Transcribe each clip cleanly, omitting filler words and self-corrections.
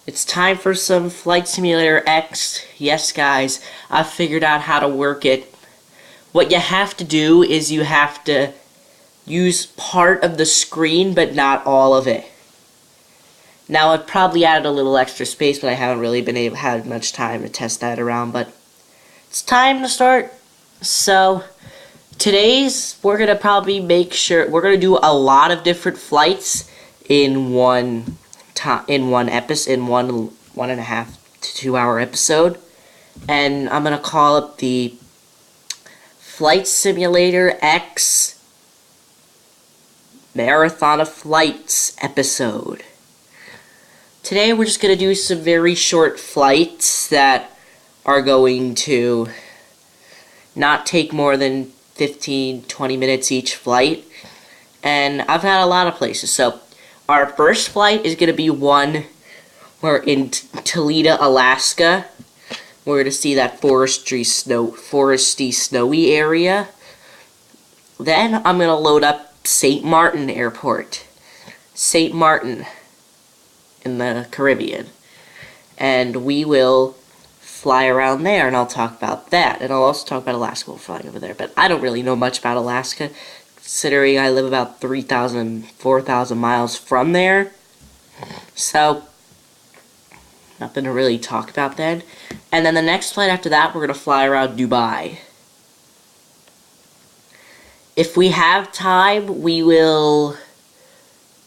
It's time for some Flight Simulator X. Yes, guys, I figured out how to work it. What you have to do is you have to use part of the screen, but not all of it. Now, I've probably added a little extra space, but I haven't really had much time to test that around, but it's time to start. So, we're gonna probably we're gonna do a lot of different flights in one episode, in one 1.5 to 2 hour episode, and I'm gonna call it the Flight Simulator X Marathon of Flights episode. Today we're just gonna do some very short flights that are going to not take more than 15-20 minutes each flight, and I've had a lot of places. So our first flight is going to be one we're in Telida, Alaska. We're going to see that foresty, snowy area. Then I'm going to load up St. Maarten Airport. St. Maarten in the Caribbean. And we will fly around there, and I'll talk about that. And I'll also talk about Alaska while flying over there. But I don't really know much about Alaska, considering I live about 4,000 miles from there. So, nothing to really talk about then. And then the next flight after that, we're going to fly around Dubai. If we have time, we will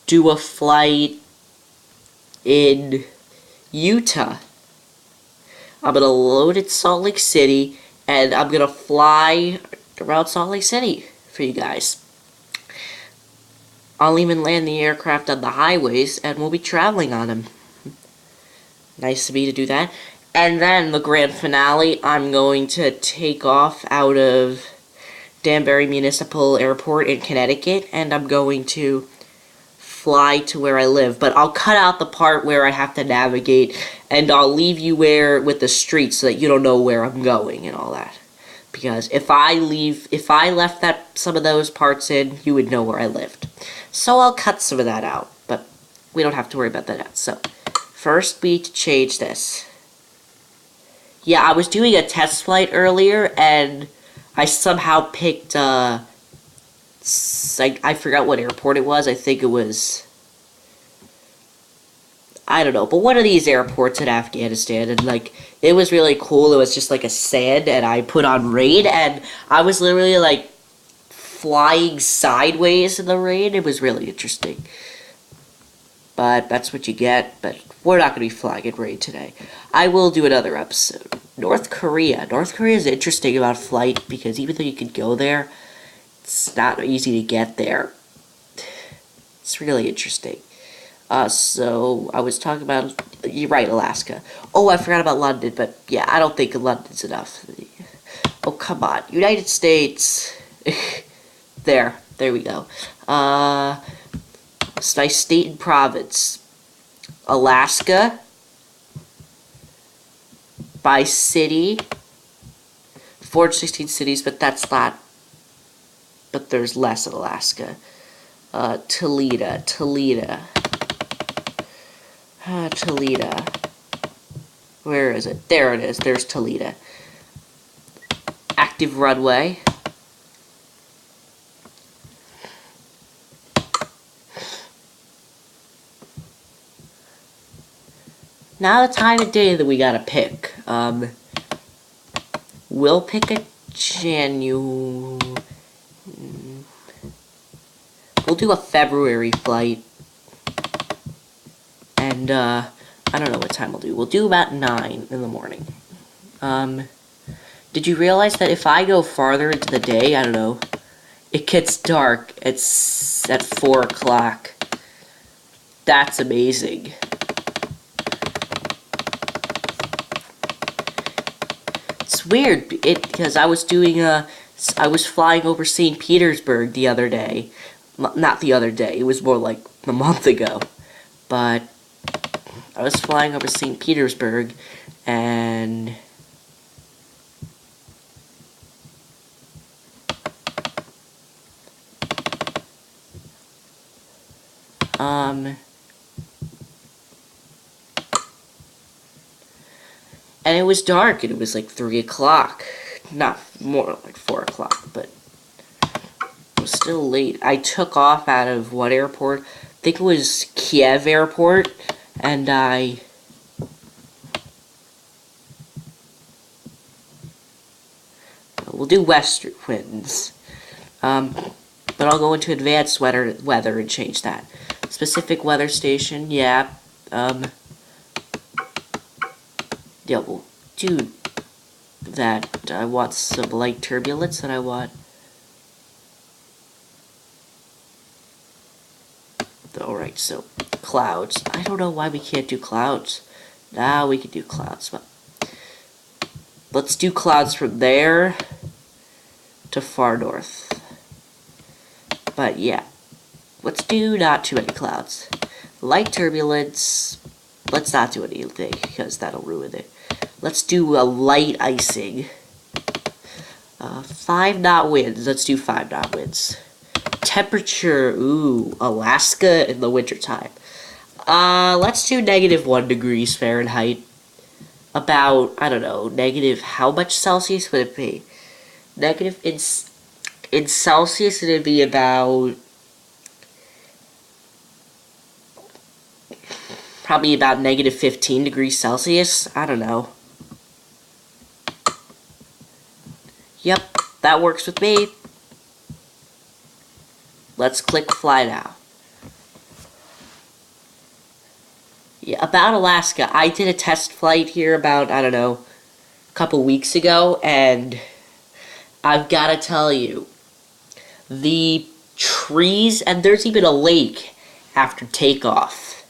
do a flight in Utah. I'm going to load at Salt Lake City, and I'm going to fly around Salt Lake City for you guys. I'll even land the aircraft on the highways, and we'll be traveling on them. Nice of me to do that. And then the grand finale, I'm going to take off out of Danbury Municipal Airport in Connecticut, and I'm going to fly to where I live. But I'll cut out the part where I have to navigate, and I'll leave you with the streets so that you don't know where I'm going and all that. Because if I left some of those parts in, you would know where I lived. So I'll cut some of that out, but we don't have to worry about that now. So, first we need to change this. Yeah, I was doing a test flight earlier, and I somehow picked, I forgot what airport it was. I think it was, I don't know, but one of these airports in Afghanistan, and, it was really cool. It was just, a sand, and I put on rain, and I was literally, flying sideways in the rain. It was really interesting. But that's what you get, but we're not going to be flying in rain today. I will do another episode. North Korea. North Korea is interesting about flight, because even though you could go there, it's not easy to get there. It's really interesting. So, I was talking about, you're right, Alaska. Oh, I forgot about London, but yeah, I don't think London's enough. Oh, come on. United States. There we go. It's nice state and province. Alaska. By city. 416 cities, but that's not. But there's less in Alaska. Telida. Where is it? There it is. There's Telida. Active runway. Now the time of day that we gotta pick. We'll pick a We'll do a February flight. And, I don't know what time we'll do. We'll do about 9 in the morning. Did you realize that if I go farther into the day, I don't know, it gets dark at 4 o'clock. That's amazing. It's weird, because I was flying over St. Petersburg the other day. Not the other day, it was more like a month ago. But I was flying over St. Petersburg, and And it was dark, and it was like 3 o'clock. Not more like 4 o'clock, but it was still late. I took off out of what airport? I think it was Kiev Airport, and we'll do west winds. But I'll go into advanced weather and change that. Specific weather station, yeah. Yeah, we'll do that. I want some light turbulence, and I want... Alright, so clouds. I don't know why we can't do clouds. Now we can do clouds. But let's do clouds from there to far north. But yeah, let's do not too many clouds. Light turbulence, let's not do anything because that'll ruin it. Let's do a light icing. 5 knot winds, let's do 5 knot winds. Temperature, ooh, Alaska in the wintertime. Let's do -1 degrees Fahrenheit. About, I don't know, negative, how much Celsius would it be? Negative, in Celsius, it'd be about... Probably about -15 degrees Celsius. I don't know. Yep, that works with me. Let's click fly now. Yeah, about Alaska, I did a test flight here about, I don't know, a couple weeks ago, and I've got to tell you, the trees, and there's even a lake after takeoff.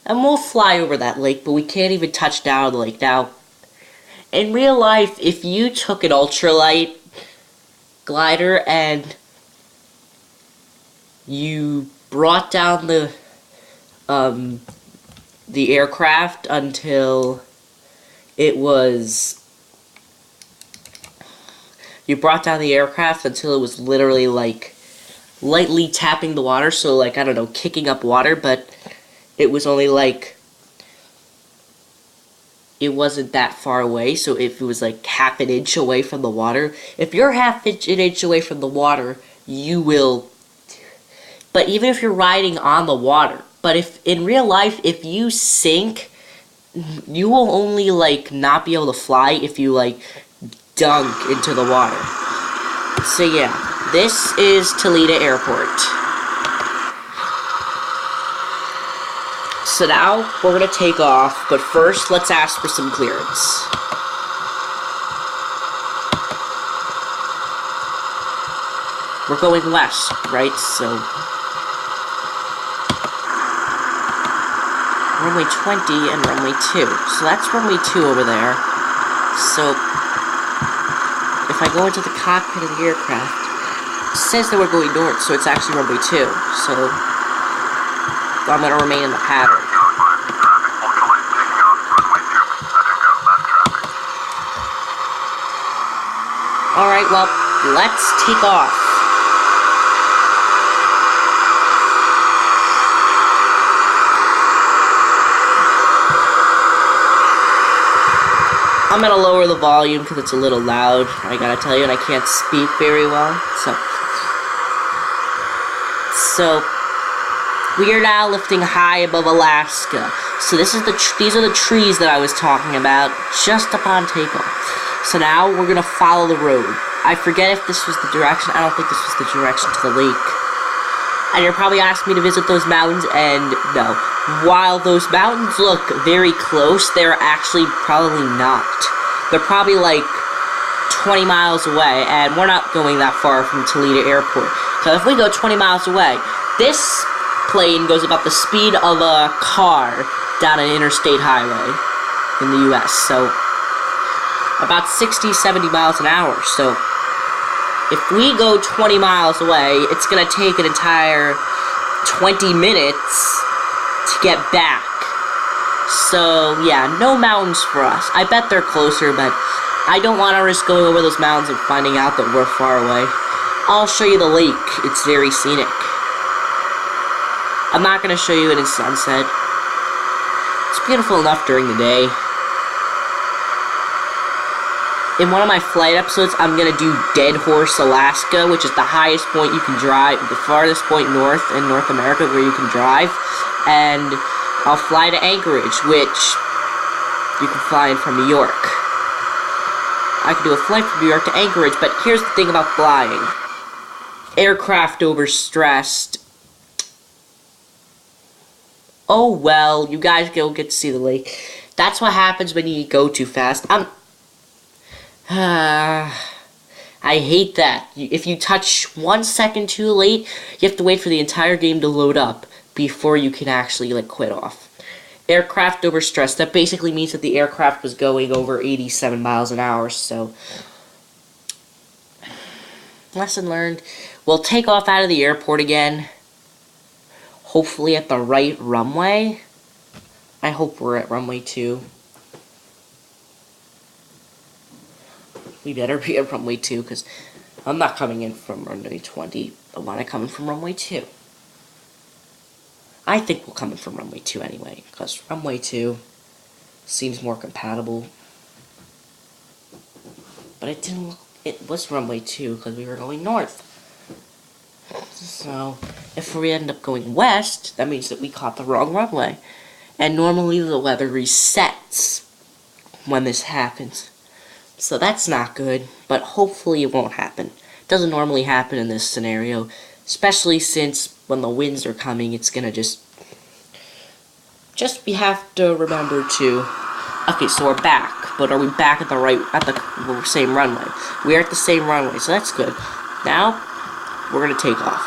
And we'll fly over that lake, but we can't even touch down the lake. Now, in real life, if you took an ultralight glider and you brought down the aircraft until it was... You brought down the aircraft until it was literally, like, lightly tapping the water, so, like, I don't know, kicking up water, but it was only, like, it wasn't that far away, so if it was, like, half an inch away from the water, if you're an inch away from the water, you will... But even if you're riding on the water, but if, in real life, if you sink, you will only, like, not be able to fly if you, like, dunk into the water. So yeah, this is Telida Airport. So now we're gonna take off, but first let's ask for some clearance. We're going west, right? So runway 20 and runway 2. So that's runway 2 over there. So if I go into the cockpit of the aircraft, it says that we're going north, so it's actually runway 2. So I'm going to remain in the pattern. Alright, well, let's take off. I'm gonna lower the volume because it's a little loud, I gotta tell you, and I can't speak very well, so we are now lifting high above Alaska. So these are the trees that I was talking about just upon takeoff. So now we're gonna follow the road. I forget if this was the direction. I don't think this was the direction to the lake. And you're probably asking me to visit those mountains, and no. While those mountains look very close, they're actually probably not. They're probably like 20 miles away, and we're not going that far from Telida Airport. So if we go 20 miles away, this plane goes about the speed of a car down an interstate highway in the US. So about 60, 70 miles an hour. So if we go 20 miles away, it's going to take an entire 20 minutes to get back. So, yeah, no mountains for us. I bet they're closer, but I don't want to risk going over those mountains and finding out that we're far away. I'll show you the lake. It's very scenic. I'm not going to show you it in sunset. It's beautiful enough during the day. in one of my flight episodes, I'm going to do Dead Horse, Alaska, which is the highest point you can drive, the farthest point north in North America where you can drive. And I'll fly to Anchorage, which you can fly in from New York. I can do a flight from New York to Anchorage, but here's the thing about flying. Aircraft overstressed. Oh well, you guys go get to see the lake. That's what happens when you go too fast. I hate that. If you touch 1 second too late, you have to wait for the entire game to load up before you can actually, like, quit off. Aircraft overstressed. That basically means that the aircraft was going over 87 miles an hour, so... Lesson learned. We'll take off out of the airport again. Hopefully at the right runway. I hope we're at runway 2. We better be at runway 2, because I'm not coming in from runway 20. I want to come in from runway 2. I think we'll come in from runway 2 anyway, because runway 2 seems more compatible. But it didn't look, it was runway 2 because we were going north. So, if we end up going west, that means that we caught the wrong runway. And normally the weather resets when this happens. So that's not good, but hopefully it won't happen. It doesn't normally happen in this scenario, especially since when the winds are coming, it's gonna just we have to remember to... Okay, so we're back, but are we back at the same runway? We are at the same runway, so that's good. Now, we're gonna take off.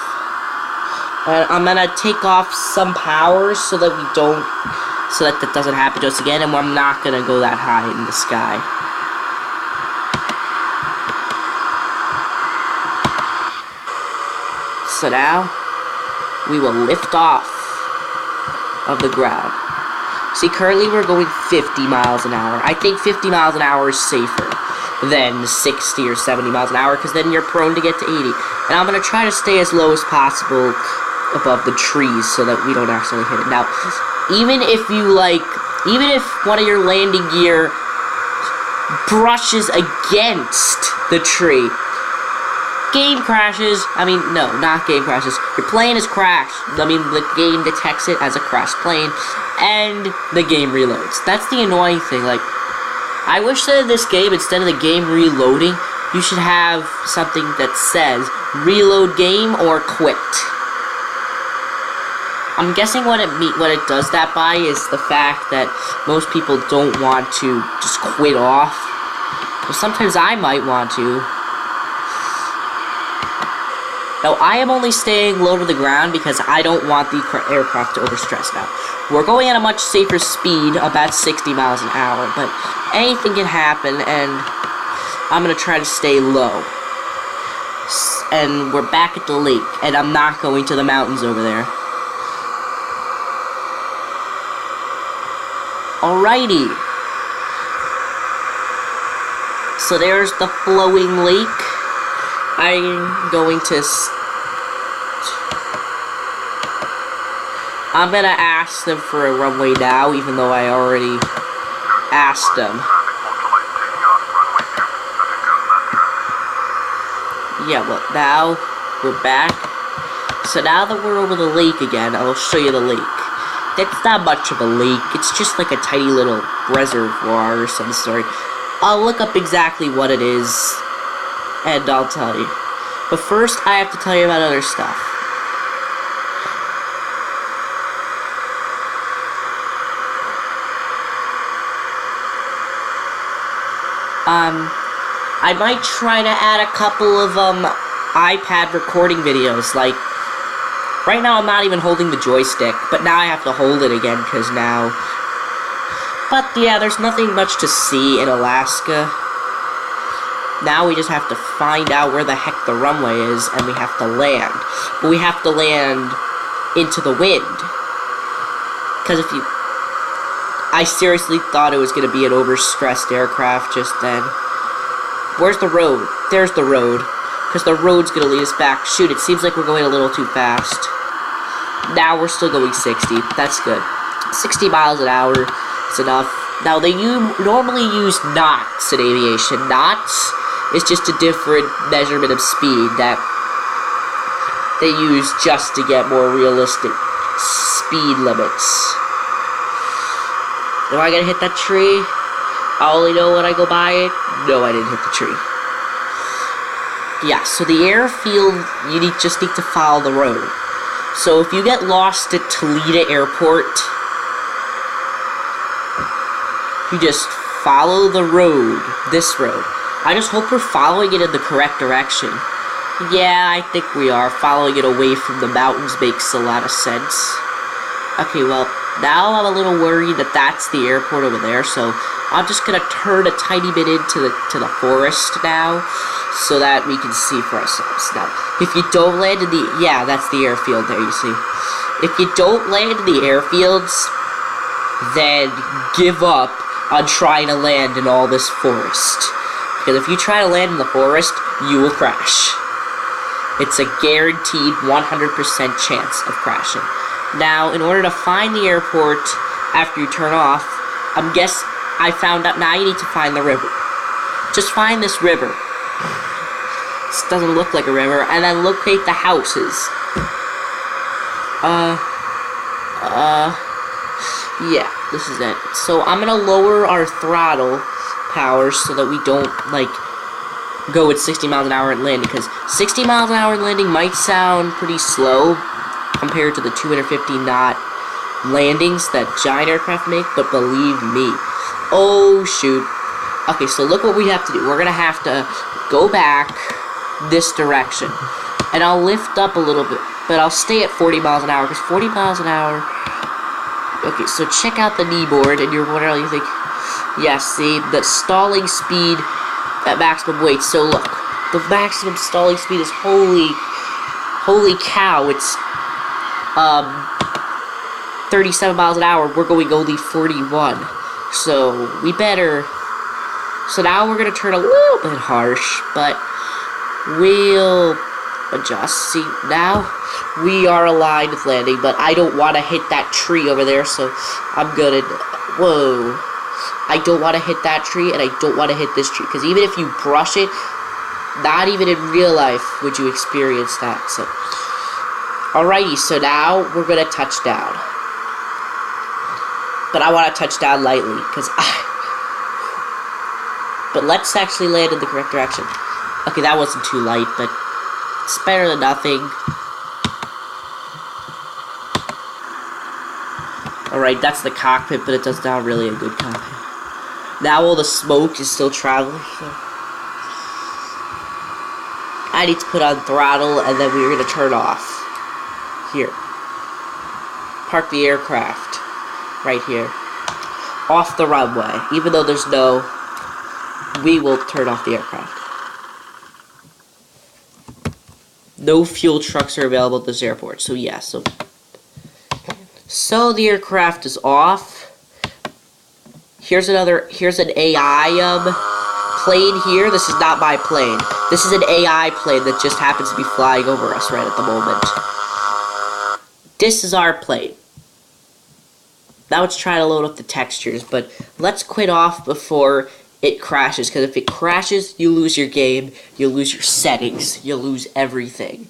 And I'm gonna take off some power so that that doesn't happen to us again, and I'm not gonna go that high in the sky. So now, we will lift off of the ground. See, currently we're going 50 miles an hour. I think 50 miles an hour is safer than 60 or 70 miles an hour, because then you're prone to get to 80. And I'm going to try to stay as low as possible above the trees so that we don't actually hit it. Now, even if one of your landing gear brushes against the tree, game crashes. I mean, no, not game crashes. Your plane is crashed. I mean, the game detects it as a crashed plane, and the game reloads. That's the annoying thing. Like, I wish that in this game, instead of the game reloading, you should have something that says, reload game or quit. I'm guessing what it does that by is the fact that most people don't want to just quit off. But sometimes I might want to. Now, I am only staying low to the ground because I don't want the aircraft to overstress now. We're going at a much safer speed, about 60 miles an hour, but anything can happen, and I'm going to try to stay low. And we're back at the lake, and I'm not going to the mountains over there. Alrighty. So there's the flowing lake. I'm gonna ask them for a runway now, even though I already asked them. Yeah, well, now we're back. So now that we're over the lake again, I'll show you the lake. It's not much of a lake, it's just like a tiny little reservoir or some sort. I'll look up exactly what it is, and I'll tell you. But first, I have to tell you about other stuff. I might try to add a couple of, iPad recording videos, like, right now I'm not even holding the joystick, but now I have to hold it again, because now... But, yeah, there's nothing much to see in Alaska. Now we just have to find out where the heck the runway is, and we have to land. But we have to land into the wind. Because if you... I seriously thought it was going to be an overstressed aircraft just then. Where's the road? There's the road. Because the road's going to lead us back. Shoot, it seems like we're going a little too fast. Now we're still going 60. That's good. 60 miles an hour It's enough. Now, they normally use knots in aviation. Knots is just a different measurement of speed that they use just to get more realistic speed limits. Am I gonna hit that tree? I only know when I go by it. No, I didn't hit the tree. Yeah, so the airfield, you just need to follow the road. So if you get lost at Telida Airport, you just follow the road, this road. I just hope we're following it in the correct direction. Yeah, I think we are. Following it away from the mountains makes a lot of sense. Okay, well, now I'm a little worried that that's the airport over there, so I'm just gonna turn a tiny bit into the forest now, so that we can see for ourselves. Now, if you don't land in the... Yeah, that's the airfield there, you see. If you don't land in the airfields, then give up on trying to land in all this forest. Because if you try to land in the forest, you will crash. It's a guaranteed 100% chance of crashing. Now, in order to find the airport after you turn off, I found out now you need to find the river. Just find this river. This doesn't look like a river, and then locate the houses. Yeah, this is it. So I'm gonna lower our throttle power so that we don't, like, go at 60 miles an hour at landing, because 60 miles an hour landing might sound pretty slow compared to the 250 knot landings that giant aircraft make, but believe me. Oh, shoot. Okay, so look what we have to do. We're gonna have to go back this direction, and I'll lift up a little bit, but I'll stay at 40 miles an hour, because 40 miles an hour... Okay, so check out the knee board, and you're wondering, you think, yeah, see, the stalling speed at maximum weight. So look, the maximum stalling speed is holy cow, it's 37 miles an hour. We're going only 41. So we better. So now we're gonna turn a little bit harsh, but we'll adjust. See, now we are aligned with landing, but I don't want to hit that tree over there, so I'm gonna... Whoa. I don't want to hit that tree, and I don't want to hit this tree, because even if you brush it, not even in real life would you experience that. So, alrighty, so now we're gonna touch down. But I want to touch down lightly, because But let's actually land in the correct direction. Okay, that wasn't too light, but it's better than nothing. Alright, that's the cockpit, but it does not really a good cockpit. Now all the smoke is still traveling, so I need to put on throttle, and then we're going to turn off. Here. Park the aircraft. Right here. Off the runway. Even though there's no... We will turn off the aircraft. No fuel trucks are available at this airport, so yeah, so the aircraft is off. Here's an AI plane here. This is not my plane. This is an AI plane that just happens to be flying over us right at the moment. This is our plane. Now let's try to load up the textures, but let's quit off before it crashes, because if it crashes, you lose your game, you lose your settings, you lose everything.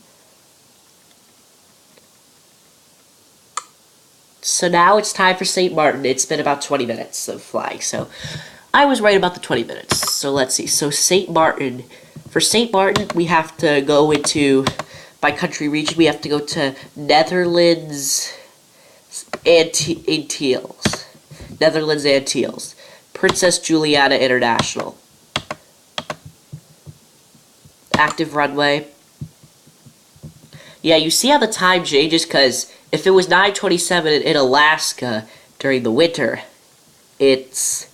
So now it's time for St. Maarten. It's been about 20 minutes of flying, so I was right about the 20 minutes. So let's see. So St. Maarten. For St. Maarten, we have to go into, by country region, we have to go to Netherlands Antilles. Netherlands Antilles. Princess Juliana International. Active runway. Yeah, you see how the time changes, because if it was 9:27 in Alaska during the winter, it's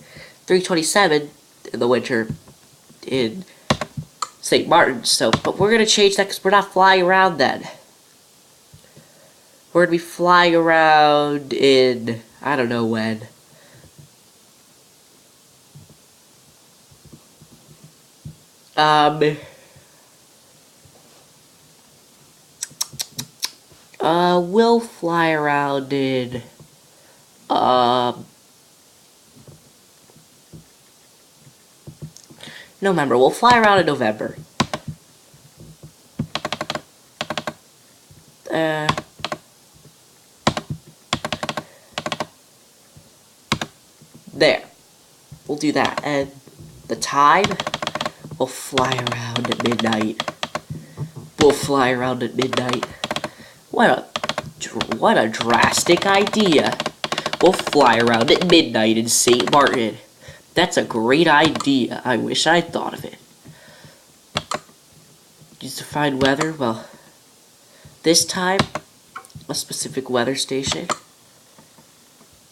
3:27 in the winter in St. Maarten. So, but we're going to change that because we're not flying around then. We're going to be flying around in, I don't know when. We'll fly around in, November. We'll fly around in November. There. We'll do that. And the time, we'll fly around at midnight. We'll fly around at midnight. What a drastic idea. We'll fly around at midnight in St. Maarten. That's a great idea. I wish I'd thought of it. Use to find weather. Well, this time, a specific weather station.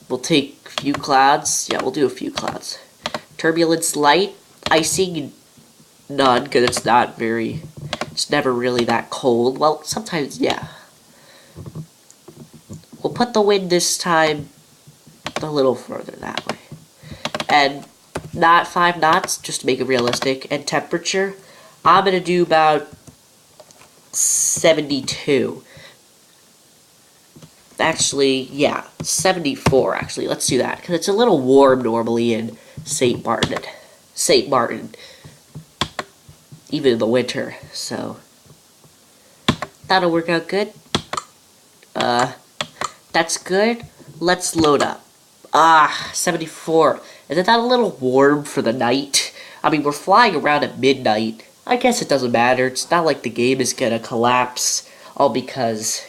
We'll take a few clouds. Yeah, we'll do a few clouds. Turbulence light. Icing, none, because it's not very... It's never really that cold. Well, sometimes, yeah. We'll put the wind this time a little further that way. And not 5 knots, just to make it realistic. And temperature, I'm going to do about 72. Actually, yeah, 74, actually. Let's do that, because it's a little warm normally in St. Maarten. St. Maarten. Even in the winter, so that'll work out good. That's good. Let's load up. 74. Isn't that a little warm for the night? I mean, we're flying around at midnight. I guess it doesn't matter. It's not like the game is gonna collapse, all because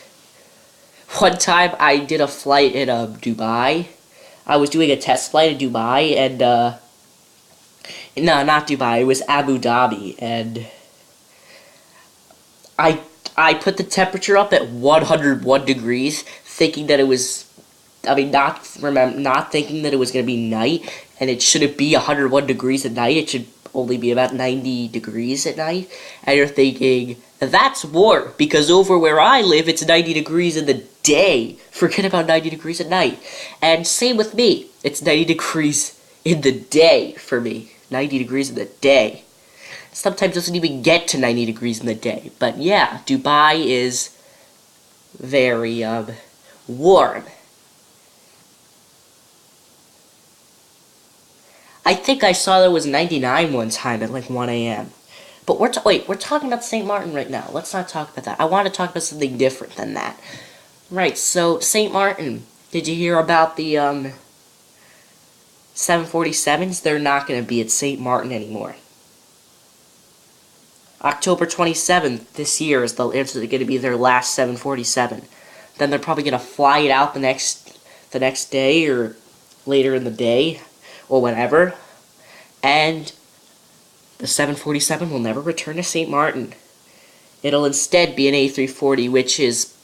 one time I did a flight in Dubai. I was doing a test flight in Dubai, and no, not Dubai, it was Abu Dhabi, and I put the temperature up at 101 degrees, thinking that it was, not thinking that it was going to be night, and it shouldn't be 101 degrees at night, it should only be about 90 degrees at night, and you're thinking, that's warm, because over where I live, it's 90 degrees in the day. Forget about 90 degrees at night. And same with me, it's 90 degrees in the day for me. 90 degrees in the day. Sometimes doesn't even get to 90 degrees in the day. But yeah, Dubai is very warm. I think I saw that it was 99 one time at like 1 a.m. But we're talking about St. Maarten right now. Let's not talk about that. I want to talk about something different than that. Right, so St. Maarten. Did you hear about the 747s? They're not going to be at St. Maarten anymore. October 27th this year is going to be their last 747. Then they're probably going to fly it out the next day or later in the day or whenever. And the 747 will never return to St. Maarten. It'll instead be an A340, which is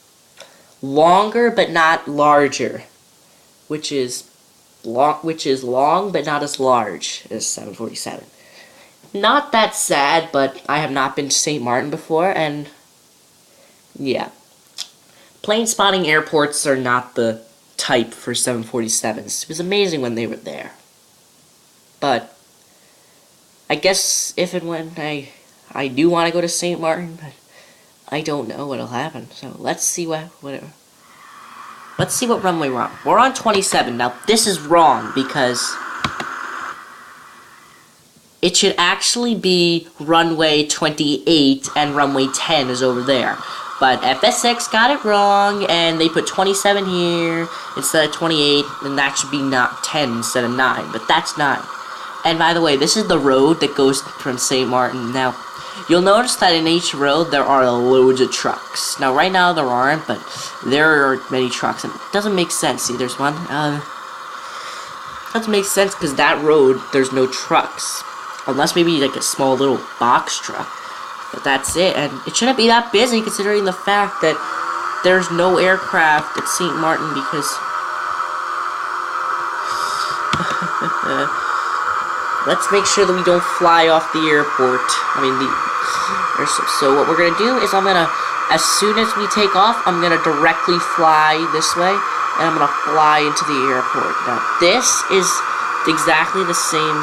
longer but not larger. Which is long but not as large as 747. Not that sad, but I have not been to St. Maarten before, and yeah. Plane spotting airports are not the type for 747s. It was amazing when they were there. But I guess if and when I do want to go to St. Maarten, but I don't know what'll happen. So let's see Let's see what runway we're on. We're on 27. Now, this is wrong because it should actually be runway 28 and runway 10 is over there. But FSX got it wrong and they put 27 here instead of 28, and that should be not 10 instead of 9, but that's 9. And by the way, this is the road that goes from St. Maarten. Now, you'll notice that in each road there are loads of trucks. Now, right now there aren't, but there are many trucks. And it doesn't make sense. See, there's one. Doesn't make sense because that road, there's no trucks. Unless maybe like a small little box truck. But that's it. And it shouldn't be that busy considering the fact that there's no aircraft at St. Maarten because... Let's make sure that we don't fly off the airport. So what we're going to do is as soon as we take off, I'm going to directly fly this way, and I'm going to fly into the airport. Now, this is exactly the same...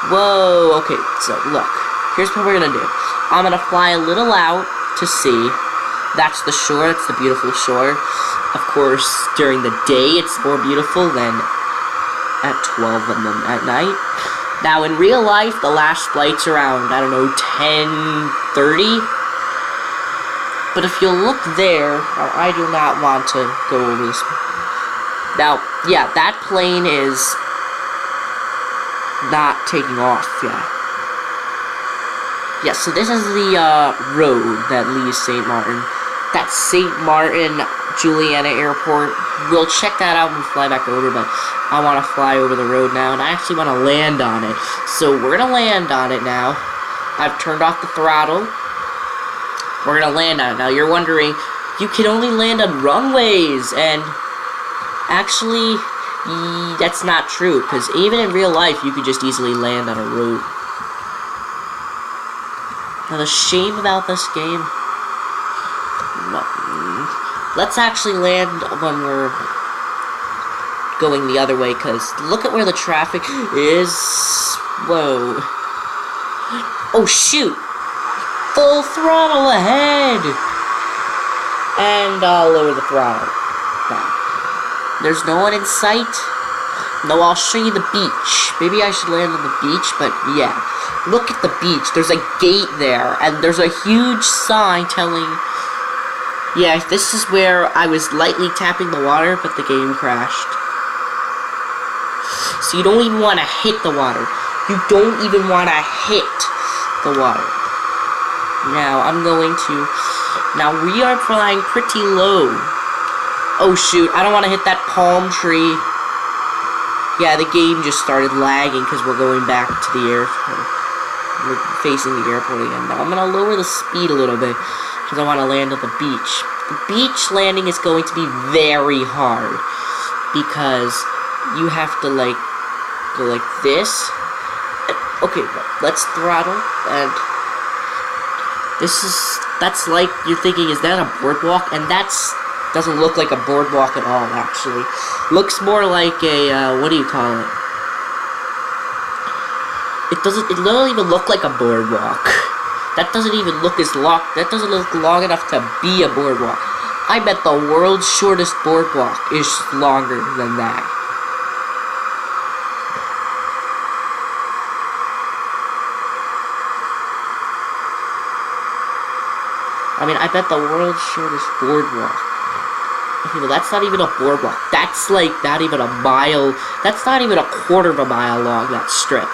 Whoa, okay, so look. Here's what we're going to do. I'm going to fly a little out to sea. That's the shore, it's the beautiful shore. Of course, during the day, it's more beautiful than at 12 at night. Now, in real life, the last flight's around, I don't know, 10:30? But if you look there, I do not want to go over this. Now, yeah, that plane is not taking off yet. Yeah, so this is the road that leaves St. Maarten. That's St. Maarten Juliana Airport. We'll check that out when we fly back over, but I want to fly over the road now, and I actually want to land on it. So we're going to land on it now. I've turned off the throttle. We're going to land on it. Now, you're wondering, you can only land on runways, and actually, that's not true, because even in real life, you could just easily land on a road. Now, the shame about this game... Let's actually land when we're going the other way, because look at where the traffic is. Whoa. Oh, shoot. Full throttle ahead. And I'll lower the throttle. There's no one in sight. No, I'll show you the beach. Maybe I should land on the beach, but yeah. Look at the beach. There's a gate there, and there's a huge sign telling... Yeah, this is where I was lightly tapping the water, but the game crashed. So you don't even want to hit the water. You don't even want to hit the water. Now, I'm going to... Now, we are flying pretty low. Oh, shoot. I don't want to hit that palm tree. Yeah, the game just started lagging because we're going back to the airport. We're facing the airport again. Now, I'm going to lower the speed a little bit, because I want to land on the beach. The beach landing is going to be very hard, because you have to, like, go like this. Okay, let's throttle, and that's like, you're thinking, is that a boardwalk? And doesn't look like a boardwalk at all, actually. Looks more like a, what do you call it? It doesn't even look like a boardwalk. That doesn't even look that doesn't look long enough to be a boardwalk. I bet the world's shortest boardwalk is longer than that. I mean, I bet the world's shortest boardwalk. Okay, well, that's not even a boardwalk. That's like not even a mile. That's not even a quarter of a mile long, that strip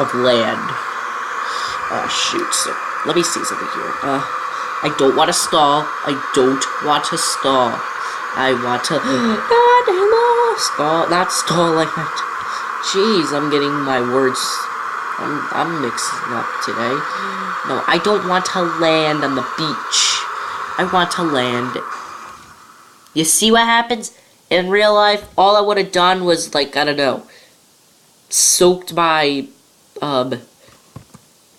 of land. Oh, shoot. So, let me see something here. I don't want to stall. I don't want to stall. I want to... Not stall like that. Jeez, I'm getting my words... I'm mixing up today. No, I don't want to land on the beach. I want to land... You see what happens? In real life, all I would have done was, like, I don't know... Soaked my...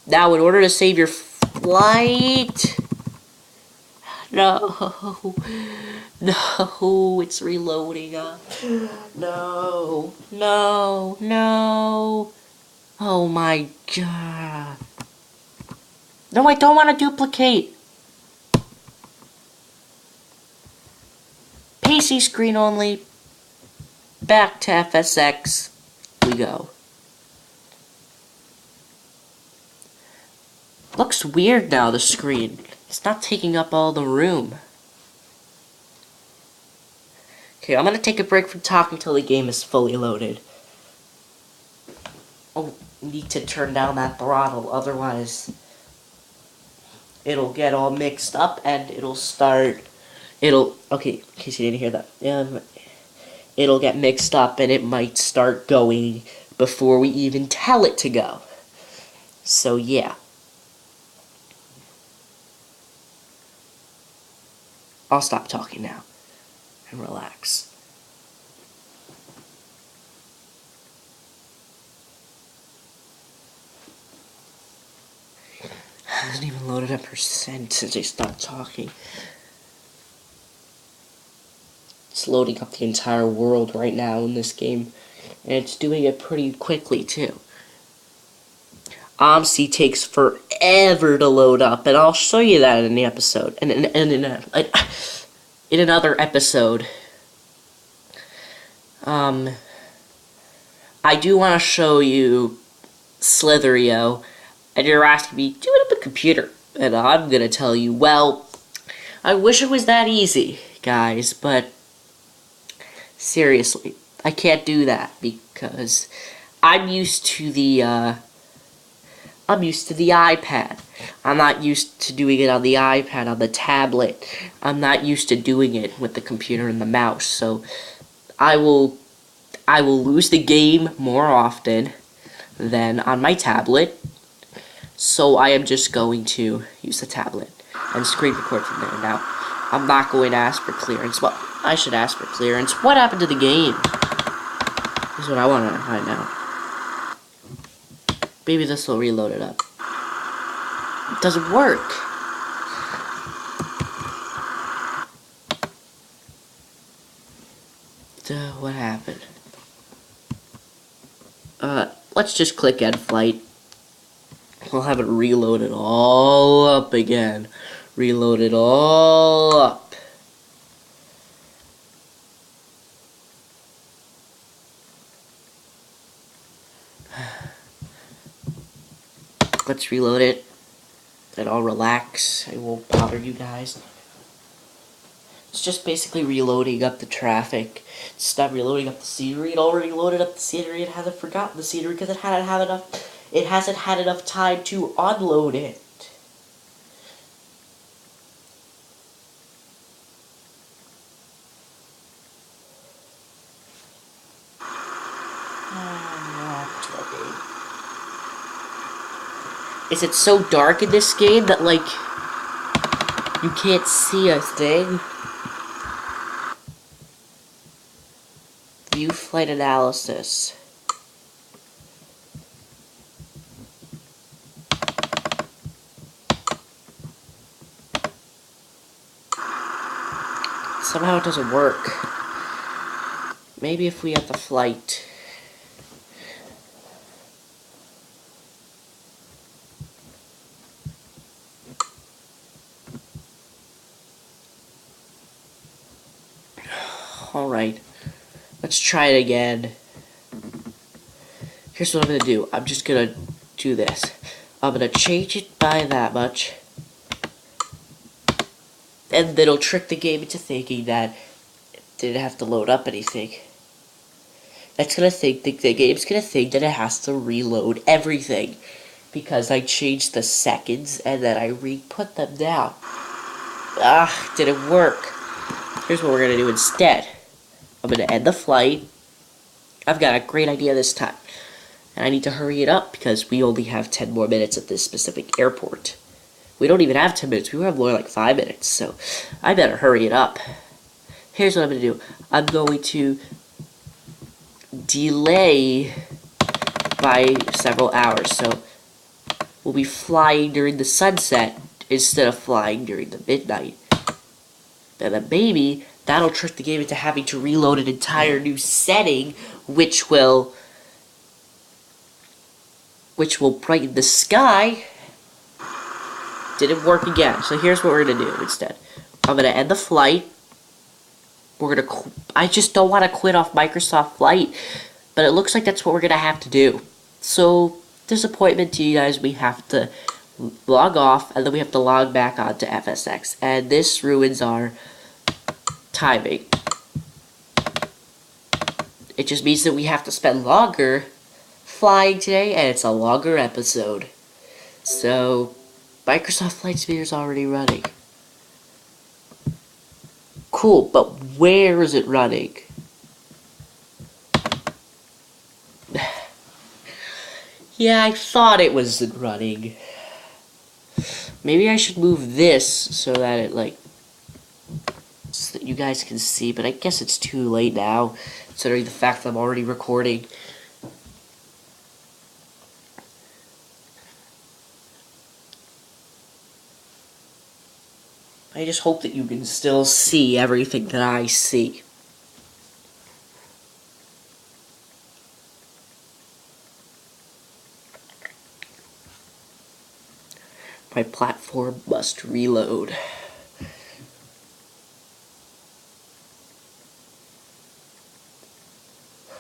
Now, in order to save your flight... No, it's reloading. No. Oh my god. No, I don't want to duplicate. PC screen only. Back to FSX we go. Looks weird now, the screen. It's not taking up all the room. Okay, I'm gonna take a break from talking until the game is fully loaded. Oh, need to turn down that throttle, otherwise it'll get all mixed up and it'll start... Okay, in case you didn't hear that. It'll get mixed up and it might start going before we even tell it to go. So, yeah. I'll stop talking now and relax. I hasn't even loaded a percent since I stopped talking. It's loading up the entire world right now in this game, and it's doing it pretty quickly too. OMSI takes forever to load up, and I'll show you that in the episode. In another episode. I do want to show you Slitherio, and you're asking me, do it on the computer. And I'm gonna tell you, well, I wish it was that easy, guys, but seriously, I can't do that because I'm used to the iPad. I'm not used to doing it on the iPad, on the tablet. I'm not used to doing it with the computer and the mouse. So I will lose the game more often than on my tablet. So I am just going to use the tablet and screen record from there. Now, I'm not going to ask for clearance. Well, I should ask for clearance. What happened to the game? Is what I want to find out. Maybe this will reload it up. It doesn't work. What happened? Let's just click end flight. We'll have it reload it all up again. Reload it all up. Let's reload it. And I'll relax. I won't bother you guys. It's just basically reloading up the traffic. It's not reloading up the scenery. It already loaded up the scenery. It hasn't forgotten the scenery because it hasn't had enough time to unload it. Is it so dark in this game that, like, you can't see a thing? View flight analysis. Somehow it doesn't work. Maybe if we had the flight. Alright. Let's try it again. Here's what I'm gonna do. I'm just gonna do this. I'm gonna change it by that much. And it'll trick the game into thinking that it didn't have to load up anything. It's gonna think, the game's gonna think that it has to reload everything. Because I changed the seconds and then I re-put them down. Didn't work. Here's what we're gonna do instead. I'm gonna end the flight. I've got a great idea this time. And I need to hurry it up because we only have 10 more minutes at this specific airport. We don't even have 10 minutes. We have more like 5 minutes. So I better hurry it up. Here's what I'm gonna do. I'm going to delay by several hours. So we'll be flying during the sunset instead of flying during the midnight. And then maybe that'll trick the game into having to reload an entire new setting, which will brighten the sky. Didn't work again. So here's what we're gonna do instead. I'm gonna end the flight. I just don't want to quit off Microsoft Flight, but it looks like that's what we're gonna have to do. So disappointment to you guys. We have to log off, and then we have to log back onto FSX, and this ruins our timing. It just means that we have to spend longer flying today, and it's a longer episode. So Microsoft Flight Simulator is already running. Cool, but where is it running? Yeah, I thought it was running. Maybe I should move this so that it, like, so that you guys can see, but I guess it's too late now, considering the fact that I'm already recording. I just hope that you can still see everything that I see. My platform must reload.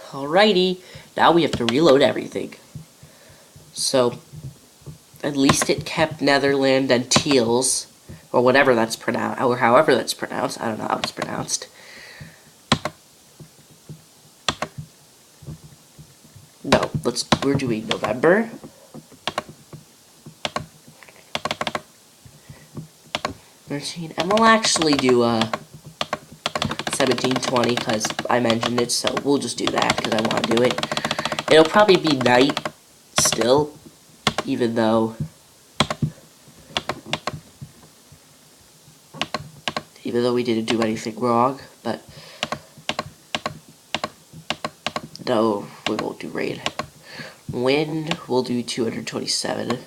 Alrighty, Now we have to reload everything. So, at least it kept Netherland Antilles, or whatever that's pronounced, or however that's pronounced. I don't know how it's pronounced. No, we're doing November. And we'll actually do 1720 because I mentioned it, so we'll just do that because I want to do it. It'll probably be night still, even though we didn't do anything wrong, but no, we won't do rain. Wind, we'll do 227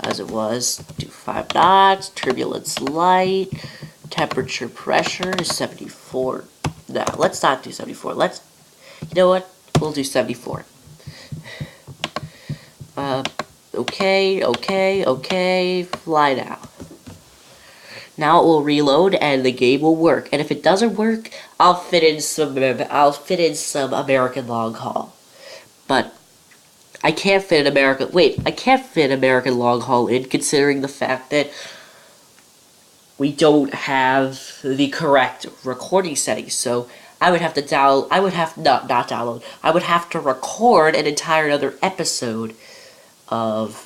as it was. Do 5 knots, turbulence light, temperature pressure is 74. No, let's not do 74. You know what? We'll do 74. Okay, fly now. Now it will reload and the game will work. And if it doesn't work, I'll fit in some American long haul. But I can't fit American long haul in, considering the fact that we don't have the correct recording settings. So I would have to I would have to record an entire other episode of.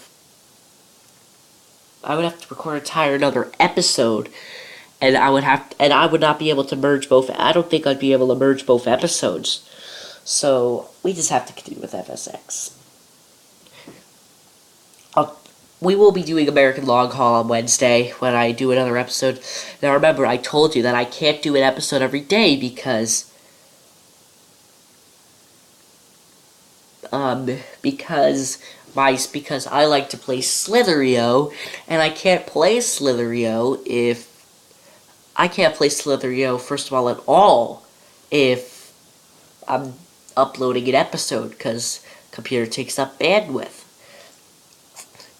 I would have to record an entire another episode, and I would not be able to merge both. I don't think I'd be able to merge both episodes. So we just have to continue with FSX. We will be doing American Long Haul on Wednesday when I do another episode. Now remember, I told you that I can't do an episode every day because I like to play Slitherio, and I can't play Slitherio first of all at all if I'm uploading an episode, because computer takes up bandwidth.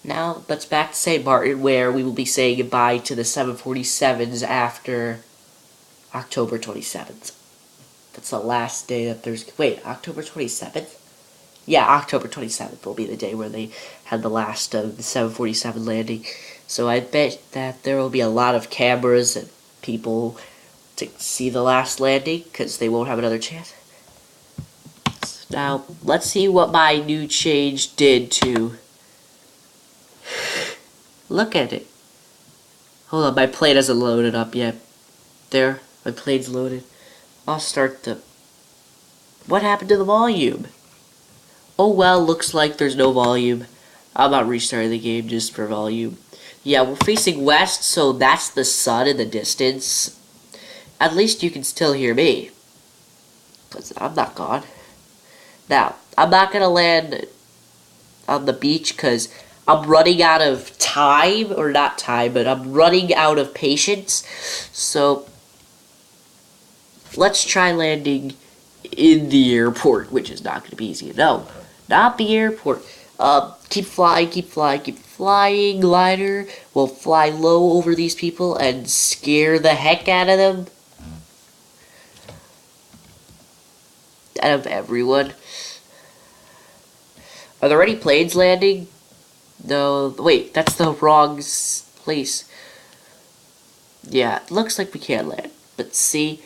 Now, let's back to St. Maarten, where we will be saying goodbye to the 747s after October 27th. That's the last day that there's... Wait, October 27th? Yeah, October 27th will be the day where they had the last of the 747 landing. So I bet that there will be a lot of cameras and people to see the last landing, because they won't have another chance. Now, let's see what my new change did to... Look at it. Hold on, my plane hasn't loaded up yet. There, my plane's loaded. I'll start the... What happened to the volume? Oh well, looks like there's no volume. I'm not restarting the game just for volume. Yeah, we're facing west, so that's the sun in the distance. At least you can still hear me. Because I'm not gone. Now, I'm not going to land on the beach because I'm running out of time. Or not time, but I'm running out of patience. So, let's try landing in the airport, which is not going to be easy. No, not the airport. Keep flying, glider. We'll fly low over these people and scare the heck out of them. Out of everyone. Are there any planes landing? No, wait, that's the wrong place. Yeah, it looks like we can't land. But see,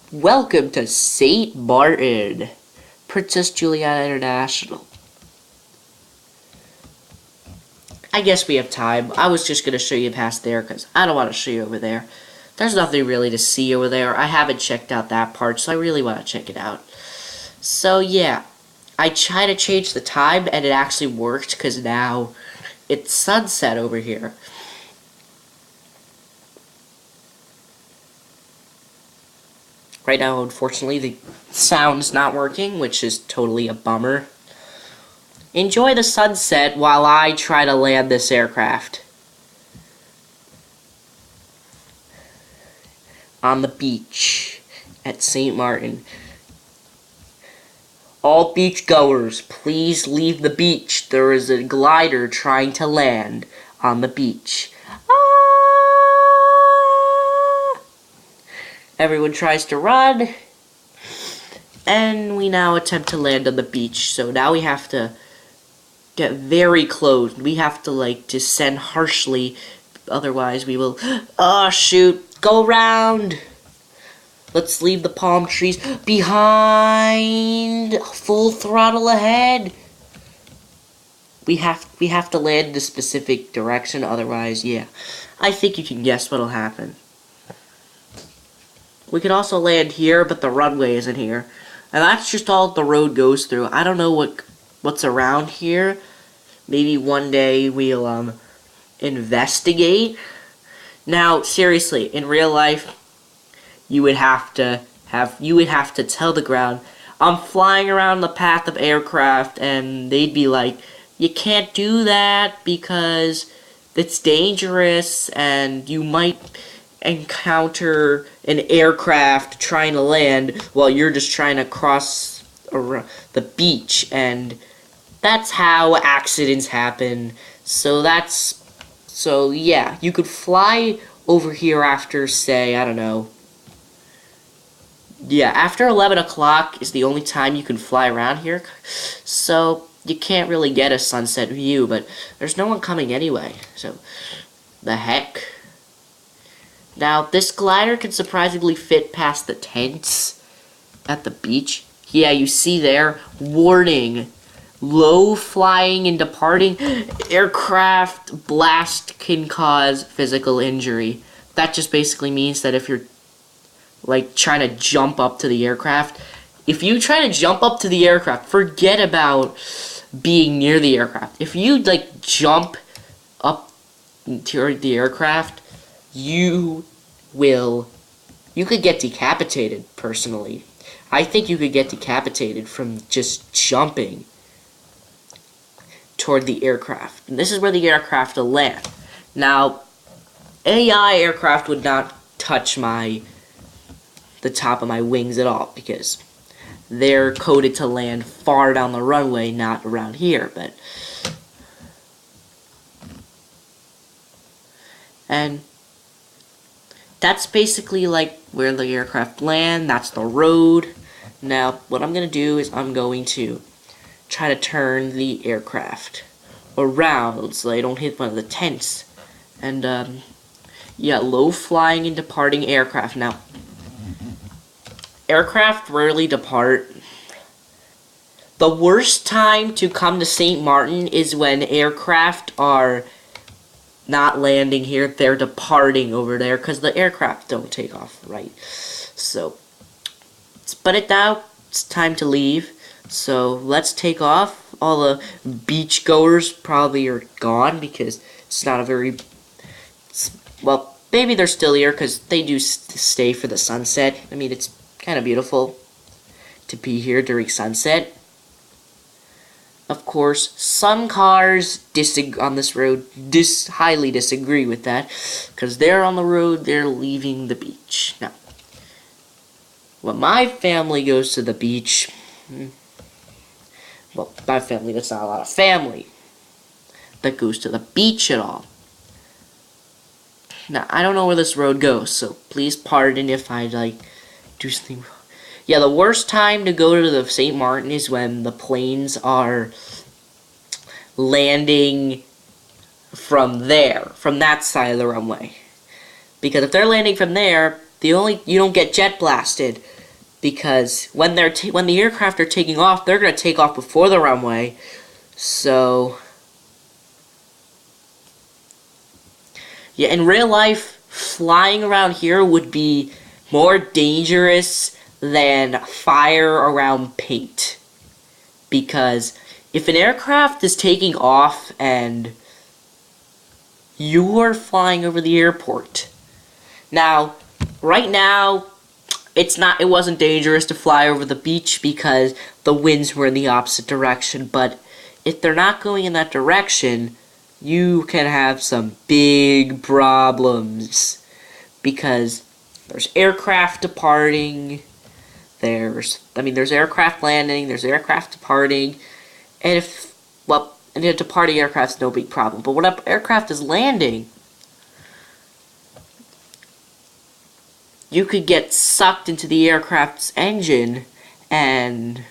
welcome to St. Maarten, Princess Juliana International. I guess we have time. I was just going to show you past there because I don't want to show you over there. There's nothing really to see over there. I haven't checked out that part, so I really want to check it out. So yeah, I tried to change the time and it actually worked because now it's sunset over here. Right now, unfortunately, the sound's not working, which is totally a bummer. Enjoy the sunset while I try to land this aircraft. On the beach at St. Maarten. All beachgoers, please leave the beach. There is a glider trying to land on the beach. Ah! Everyone tries to run. And we now attempt to land on the beach. So now we have to get very close. We have to, like, descend harshly. Otherwise, we will... Oh, shoot. Go around. Let's leave the palm trees behind. Full throttle ahead. We have to land in a specific direction. Otherwise, yeah. I think you can guess what'll happen. We could also land here, but the runway isn't here. And that's just all the road goes through. I don't know what's around here. Maybe one day we'll investigate. Now, seriously, in real life, you would have to tell the ground, I'm flying around the path of aircraft, and they'd be like, you can't do that because it's dangerous and you might encounter an aircraft trying to land while you're just trying to cross the beach, and that's how accidents happen. So yeah, you could fly over here after, say, I don't know. Yeah, after 11 o'clock is the only time you can fly around here. So you can't really get a sunset view, but there's no one coming anyway. So, the heck? Now, this glider can surprisingly fit past the tents at the beach. Yeah, you see there, warning. Low flying and departing aircraft blast can cause physical injury. That just basically means that if you're, like, trying to jump up to the aircraft, if you try to jump up to the aircraft, forget about being near the aircraft. If you, like, jump up to the aircraft, you could get decapitated, personally. I think you could get decapitated from just jumping toward the aircraft. And this is where the aircraft will land. Now, AI aircraft would not touch the top of my wings at all, because they're coded to land far down the runway, not around here, but... And that's basically, like, where the aircraft land. That's the road. Now, what I'm going to do is I'm going to try to turn the aircraft around so they don't hit one of the tents. And, yeah, low flying and departing aircraft. Now, aircraft rarely depart. The worst time to come to St. Maarten is when aircraft are not landing here, they're departing over there, because the aircraft don't take off, right? So, but now it's time to leave, so let's take off. All the beachgoers probably are gone, because it's not a very, well, maybe they're still here, because they do stay for the sunset. I mean, it's kind of beautiful to be here during sunset. Of course, some cars on this road highly disagree with that, because they're on the road, they're leaving the beach. Now, when my family goes to the beach, well, my family, that's not a lot of family that goes to the beach at all. Now, I don't know where this road goes, so please pardon if I, like, do something wrong. Yeah, the worst time to go to the St. Maarten is when the planes are landing from there, from that side of the runway. Because if they're landing from there, you don't get jet blasted. Because when the aircraft are taking off, they're going to take off before the runway. So, yeah, in real life, flying around here would be more dangerous than fire around paint. Because if an aircraft is taking off and you're flying over the airport, now, right now, it wasn't dangerous to fly over the beach because the winds were in the opposite direction, but if they're not going in that direction, you can have some big problems, because there's aircraft departing, there's aircraft landing, there's aircraft departing, and a departing aircraft's no big problem, but when an aircraft is landing, you could get sucked into the aircraft's engine And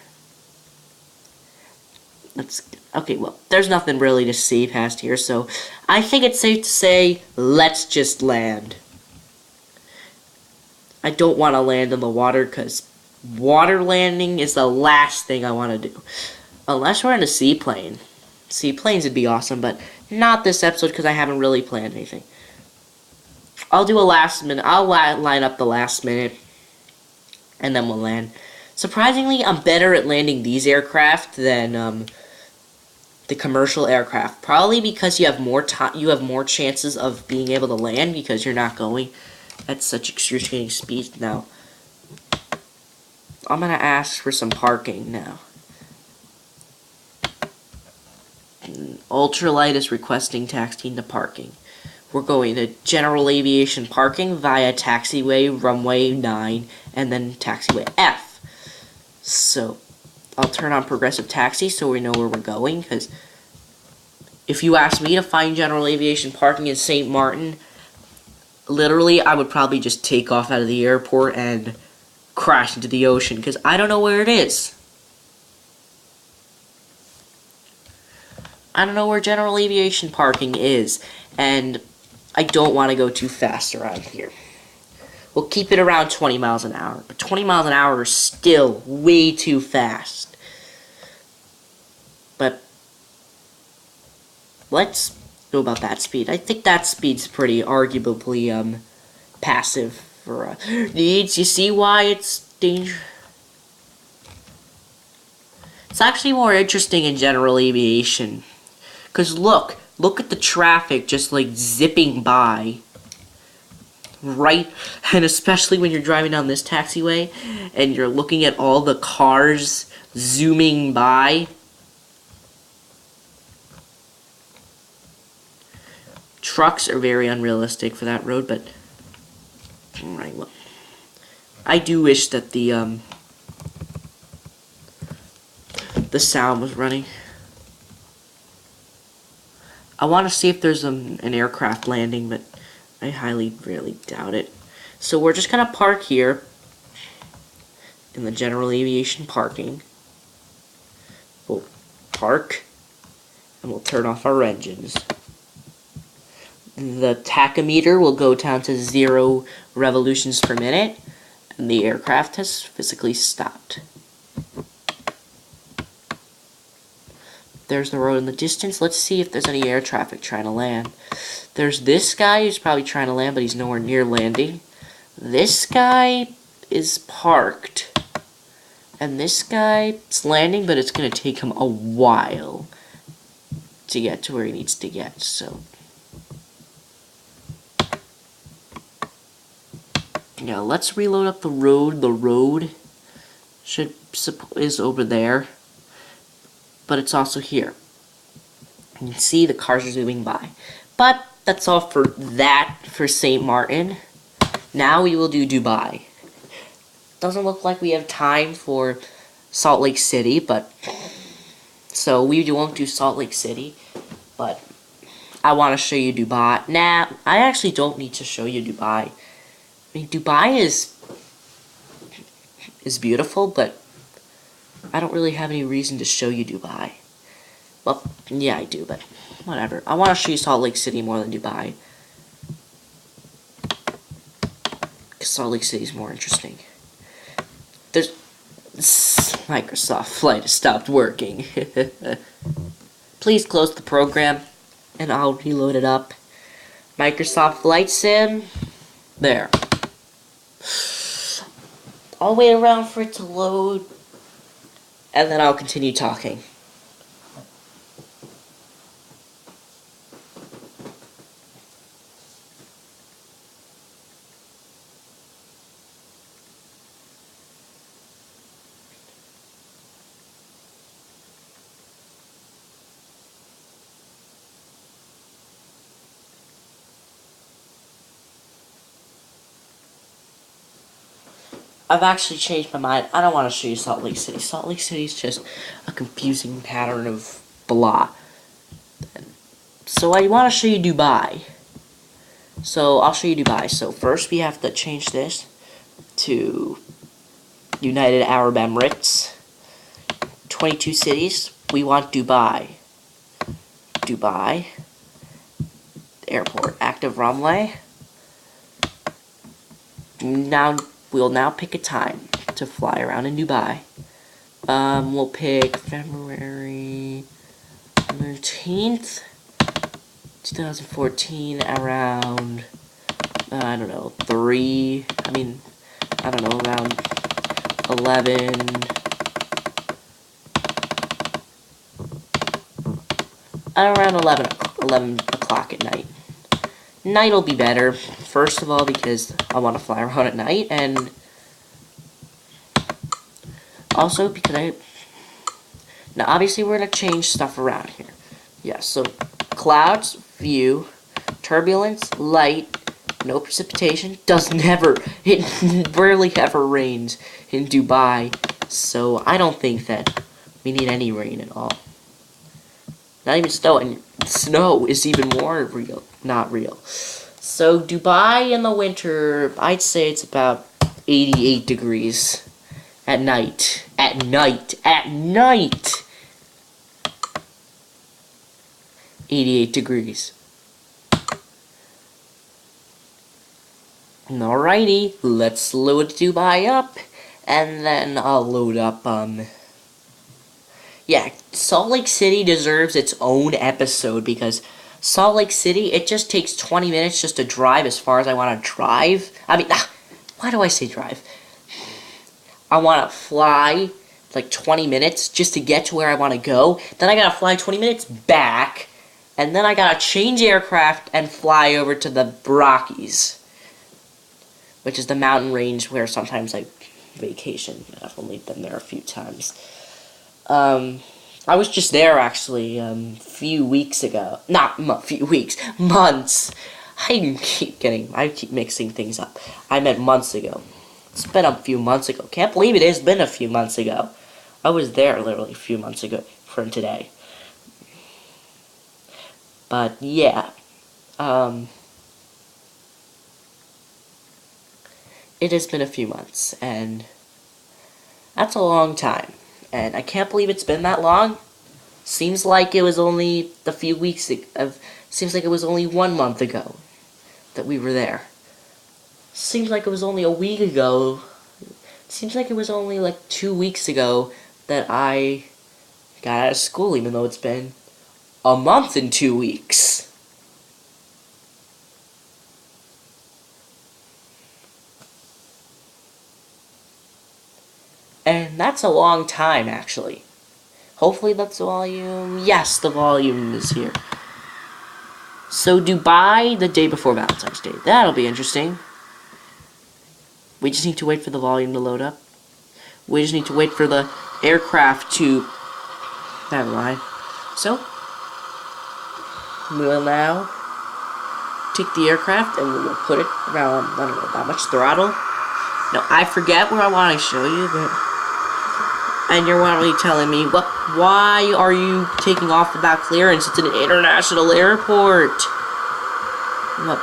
okay, well, there's nothing really to see past here, so I think it's safe to say, let's just land. I don't want to land in the water, because water landing is the last thing I want to do. Unless we're in a seaplane. Seaplanes would be awesome, but not this episode, because I haven't really planned anything. I'll do a last minute, I'll line up the last minute, and then we'll land. Surprisingly, I'm better at landing these aircraft than, the commercial aircraft, probably because you have more time, you have more chances of being able to land because you're not going at such excruciating speed. Now, I'm gonna ask for some parking now. Ultralight is requesting taxiing to parking. We're going to general aviation parking via taxiway runway 9 and then taxiway F. So I'll turn on progressive taxi so we know where we're going, because if you ask me to find general aviation parking in St. Maarten, literally I would probably just take off out of the airport and crash into the ocean, because I don't know where it is. I don't know where general aviation parking is, and I don't want to go too fast around here. We'll keep it around 20 miles an hour, but 20 miles an hour is still way too fast. But let's go about that speed. I think that speed's pretty arguably passive for needs. You see why it's dangerous? It's actually more interesting in general aviation, because look at the traffic just like zipping by. Right, and especially when you're driving down this taxiway and you're looking at all the cars zooming by. Trucks are very unrealistic for that road, but alright, well, I do wish that the sound was running. I want to see if there's an aircraft landing, but I really doubt it. So we're just gonna park here in the general aviation parking. We'll park and we'll turn off our engines. The tachometer will go down to 0 revolutions per minute, and the aircraft has physically stopped. There's the road in the distance. Let's see if there's any air traffic trying to land. There's this guy who's probably trying to land, but he's nowhere near landing. This guy is parked. And this guy is landing, but it's going to take him a while to get to where he needs to get. So, yeah, let's reload up the road. The road is over there, but it's also here. You can see the cars are zooming by. But that's all for St. Maarten. Now we will do Dubai. Doesn't look like we have time for Salt Lake City, but so we won't do Salt Lake City, but I want to show you Dubai. Nah, I actually don't need to show you Dubai. I mean, Dubai is beautiful, but I don't really have any reason to show you Dubai. Well, yeah, I do, but whatever. I want to show you Salt Lake City more than Dubai, because Salt Lake City is more interesting. There's Microsoft Flight has stopped working. Please close the program, and I'll reload it up. Microsoft Flight Sim. There. I'll wait around for it to load, and then I'll continue talking. I've actually changed my mind. I don't want to show you Salt Lake City. Salt Lake City is just a confusing pattern of blah. So I want to show you Dubai. So I'll show you Dubai. So first we have to change this to United Arab Emirates. 22 cities. We want Dubai. Dubai. Airport. Active runway. We'll now pick a time to fly around in Dubai. We'll pick February 13th, 2014, around, I don't know, around 11, around 11 o'clock at night. Night will be better, first of all, because I want to fly around at night, and also because now obviously we're going to change stuff around here. Yeah, so clouds, view, turbulence, light, no precipitation, it rarely ever rains in Dubai, so I don't think that we need any rain at all. Not even snow, and snow is even more real, not real. So Dubai in the winter, I'd say it's about 88 degrees at night. At night! 88 degrees. Alrighty, let's load Dubai up, and then I'll load up, yeah, Salt Lake City deserves its own episode, because Salt Lake City, it just takes 20 minutes just to drive as far as I want to drive. I mean, why do I say drive? I want to fly like 20 minutes just to get to where I want to go. Then I gotta fly 20 minutes back, and then I gotta change aircraft and fly over to the Rockies, which is the mountain range where sometimes I vacation. I've only been there a few times. I was just there actually few weeks ago. Not few weeks, months. I keep mixing things up. I meant months ago. It's been a few months ago. Can't believe it has been a few months ago. I was there literally a few months ago from today. But yeah, it has been a few months, and that's a long time. And I can't believe it's been that long. Seems like it was only a few weeks ago. Seems like it was only 1 month ago that we were there. Seems like it was only a week ago. Seems like it was only like 2 weeks ago that I got out of school, even though it's been a month and 2 weeks. And that's a long time, actually. Hopefully that's the volume. Yes, the volume is here. So Dubai the day before Valentine's Day. That'll be interesting. We just need to wait for the volume to load up. We just need to wait for the aircraft to... Never mind. So, we will now take the aircraft and we will put it around, I don't know, that much throttle. No, I forget where I want to show you, but... And you're probably telling me, why are you taking off without clearance? It's an international airport. Look.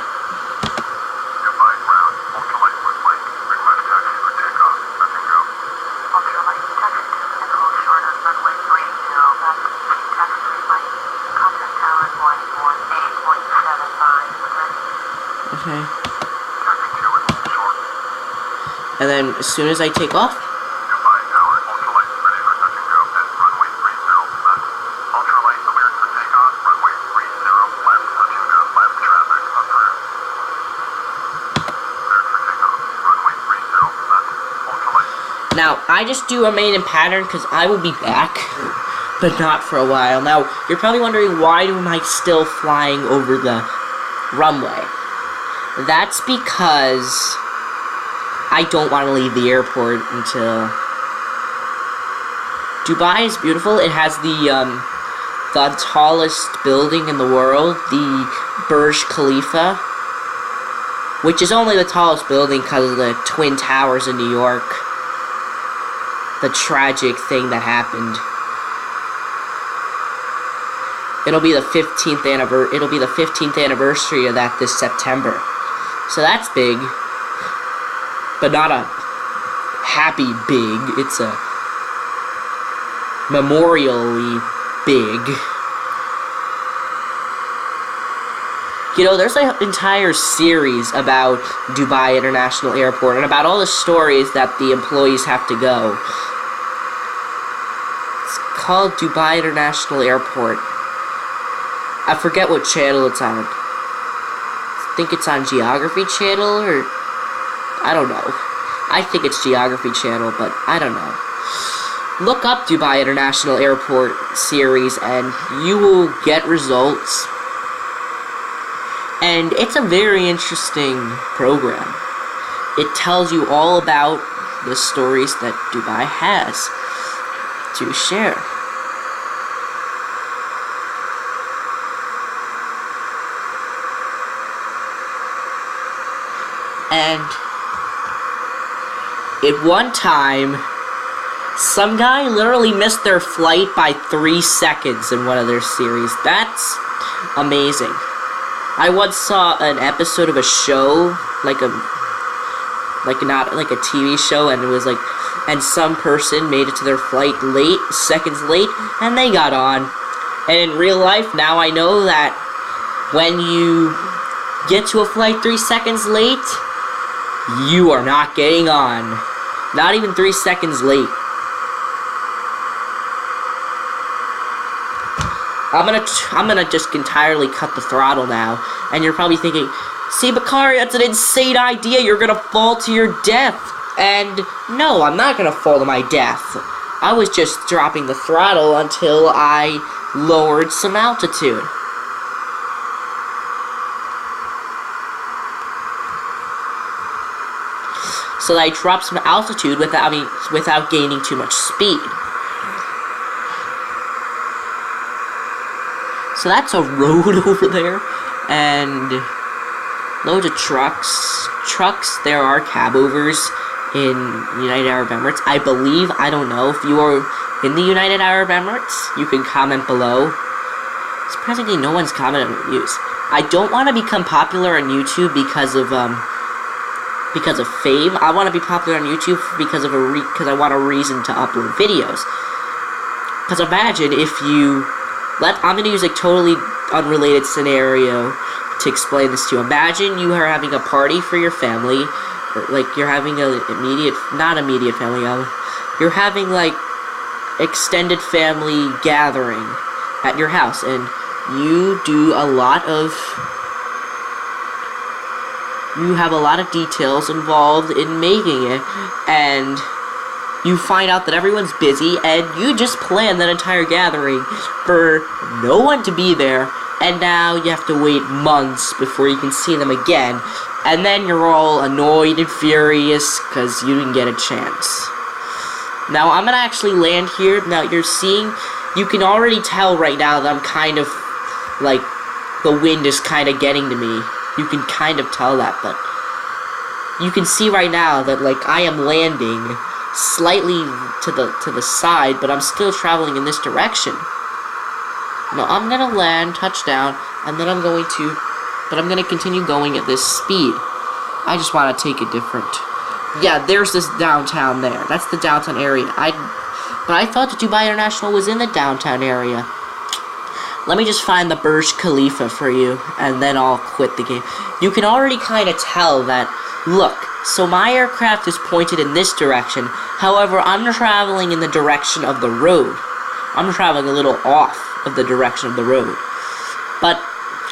Okay. And then as soon as I take off, now, I just do a main and pattern because I will be back, but not for a while. Now, you're probably wondering, why am I still flying over the runway? That's because I don't want to leave the airport until... Dubai is beautiful. It has the tallest building in the world, the Burj Khalifa, which is only the tallest building because of the Twin Towers in New York. The tragic thing that happened. It'll be the 15th anniversary of that this September. So that's big. But not a happy big. It's a memorially big. You know, there's an entire series about Dubai International Airport and about all the stories that the employees have to go. It's called Dubai International Airport. I forget what channel it's on. I think it's on Geography Channel, or I don't know. I think it's Geography Channel, but I don't know. Look up Dubai International Airport series and you will get results. And it's a very interesting program. It tells you all about the stories that Dubai has to share. And at one time, some guy literally missed their flight by 3 seconds in one of their series. That's amazing. I once saw an episode of a show, not like a TV show, and it was like, and some person made it to their flight seconds late, and they got on. And in real life, now I know that when you get to a flight 3 seconds late, you are not getting on. Not even 3 seconds late. I'm gonna just entirely cut the throttle now, and you're probably thinking, see, Bakari, that's an insane idea, you're gonna fall to your death. And no, I'm not gonna fall to my death. I was just dropping the throttle until I lowered some altitude. So that I dropped some altitude without gaining too much speed. So that's a road over there, and loads of trucks. There are cabovers in United Arab Emirates. I believe, I don't know, if you are in the United Arab Emirates, you can comment below. Surprisingly, no one's commented on reviews. I don't want to become popular on YouTube because of fame. I want to be popular on YouTube because I want a reason to upload videos. Because imagine if you I'm going to use a totally unrelated scenario to explain this to you. Imagine you are having a party for your family, or like you're having not immediate family, you're having like extended family gathering at your house, and you have a lot of details involved in making it, and you find out that everyone's busy, and you just planned that entire gathering for no one to be there, and now you have to wait months before you can see them again, and then you're all annoyed and furious because you didn't get a chance. Now, I'm gonna actually land here. Now, you can already tell right now that I'm kind of, like, the wind is kind of getting to me. You can kind of tell that, but you can see right now that, like, I am landing slightly to the side, but I'm still traveling in this direction. No, I'm gonna land, touchdown, and then I'm going to continue going at this speed. I just want to take a different. Yeah, there's this downtown there. That's the downtown area. But I thought that Dubai International was in the downtown area. Let me just find the Burj Khalifa for you, and then I'll quit the game. You can already kind of tell that, look, so my aircraft is pointed in this direction. However, I'm traveling in the direction of the road. I'm traveling a little off of the direction of the road. But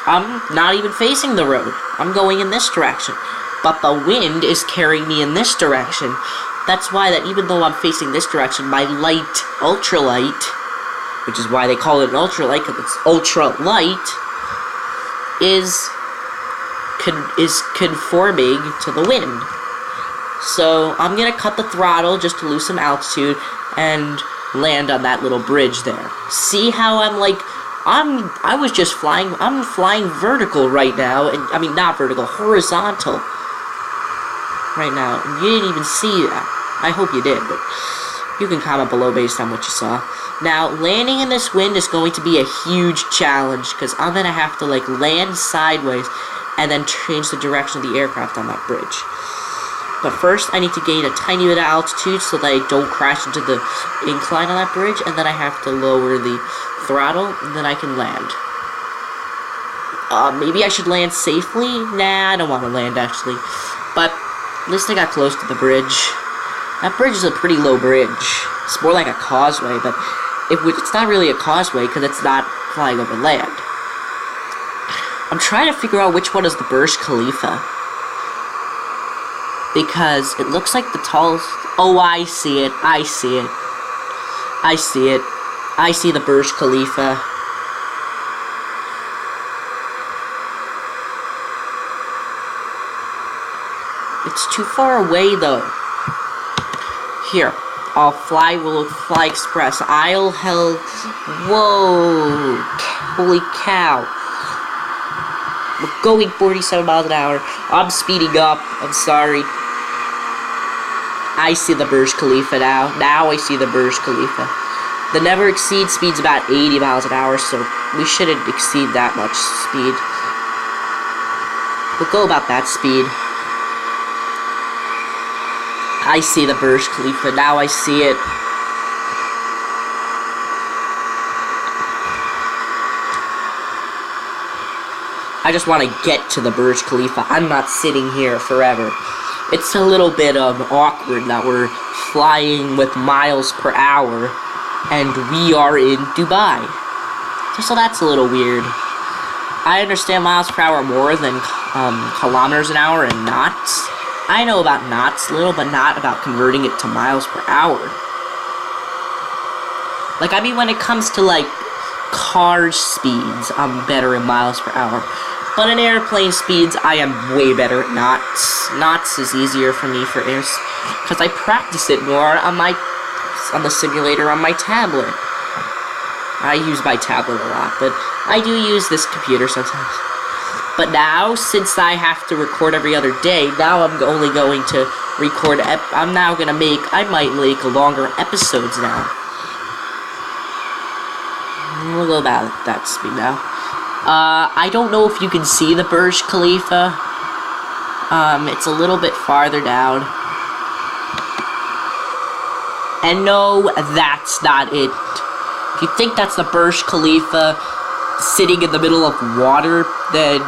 I'm not even facing the road. I'm going in this direction. But the wind is carrying me in this direction. That's why that even though I'm facing this direction, my ultralight, which is why they call it an ultralight, because it's ultra-light, is conforming to the wind. So I'm gonna cut the throttle just to lose some altitude and land on that little bridge there. See how I'm flying vertical right now, and I mean not vertical, horizontal right now. And you didn't even see that. I hope you did, but you can comment below based on what you saw. Now, landing in this wind is going to be a huge challenge, because I'm gonna have to land sideways and then change the direction of the aircraft on that bridge. But first, I need to gain a tiny bit of altitude so that I don't crash into the incline on that bridge, and then I have to lower the throttle, and then I can land. Maybe I should land safely? Nah, I don't want to land, actually. But, at least I got close to the bridge. That bridge is a pretty low bridge. It's more like a causeway, but it's not really a causeway because it's not flying over land. I'm trying to figure out which one is the Burj Khalifa. Because it looks like the tallest... Oh, I see it. I see it. I see it. I see the Burj Khalifa. It's too far away, though. Here. We'll fly express. I'll hell... Whoa. Holy cow. We're going 47 miles an hour. I'm speeding up. I'm sorry. I see the Burj Khalifa now. Now I see the Burj Khalifa. The never exceed speed's about 80 miles an hour, so we shouldn't exceed that much speed. We'll go about that speed. I see the Burj Khalifa. Now I see it. I just want to get to the Burj Khalifa. I'm not sitting here forever. It's a little bit awkward that we're flying with miles per hour and we are in Dubai. So that's a little weird. I understand miles per hour more than kilometers an hour and knots. I know about knots a little, but not about converting it to miles per hour. Like, I mean, when it comes to, like, car speeds, I'm better in miles per hour. But in airplane speeds, I am way better at knots. Knots is easier for me for airs, because I practice it more on the simulator on my tablet. I use my tablet a lot, but I do use this computer sometimes. But now, since I have to record every other day, now I'm only going to record, I might make longer episodes now. We'll go about that speed now. I don't know if you can see the Burj Khalifa. It's a little bit farther down. And no, that's not it. If you think that's the Burj Khalifa sitting in the middle of water, then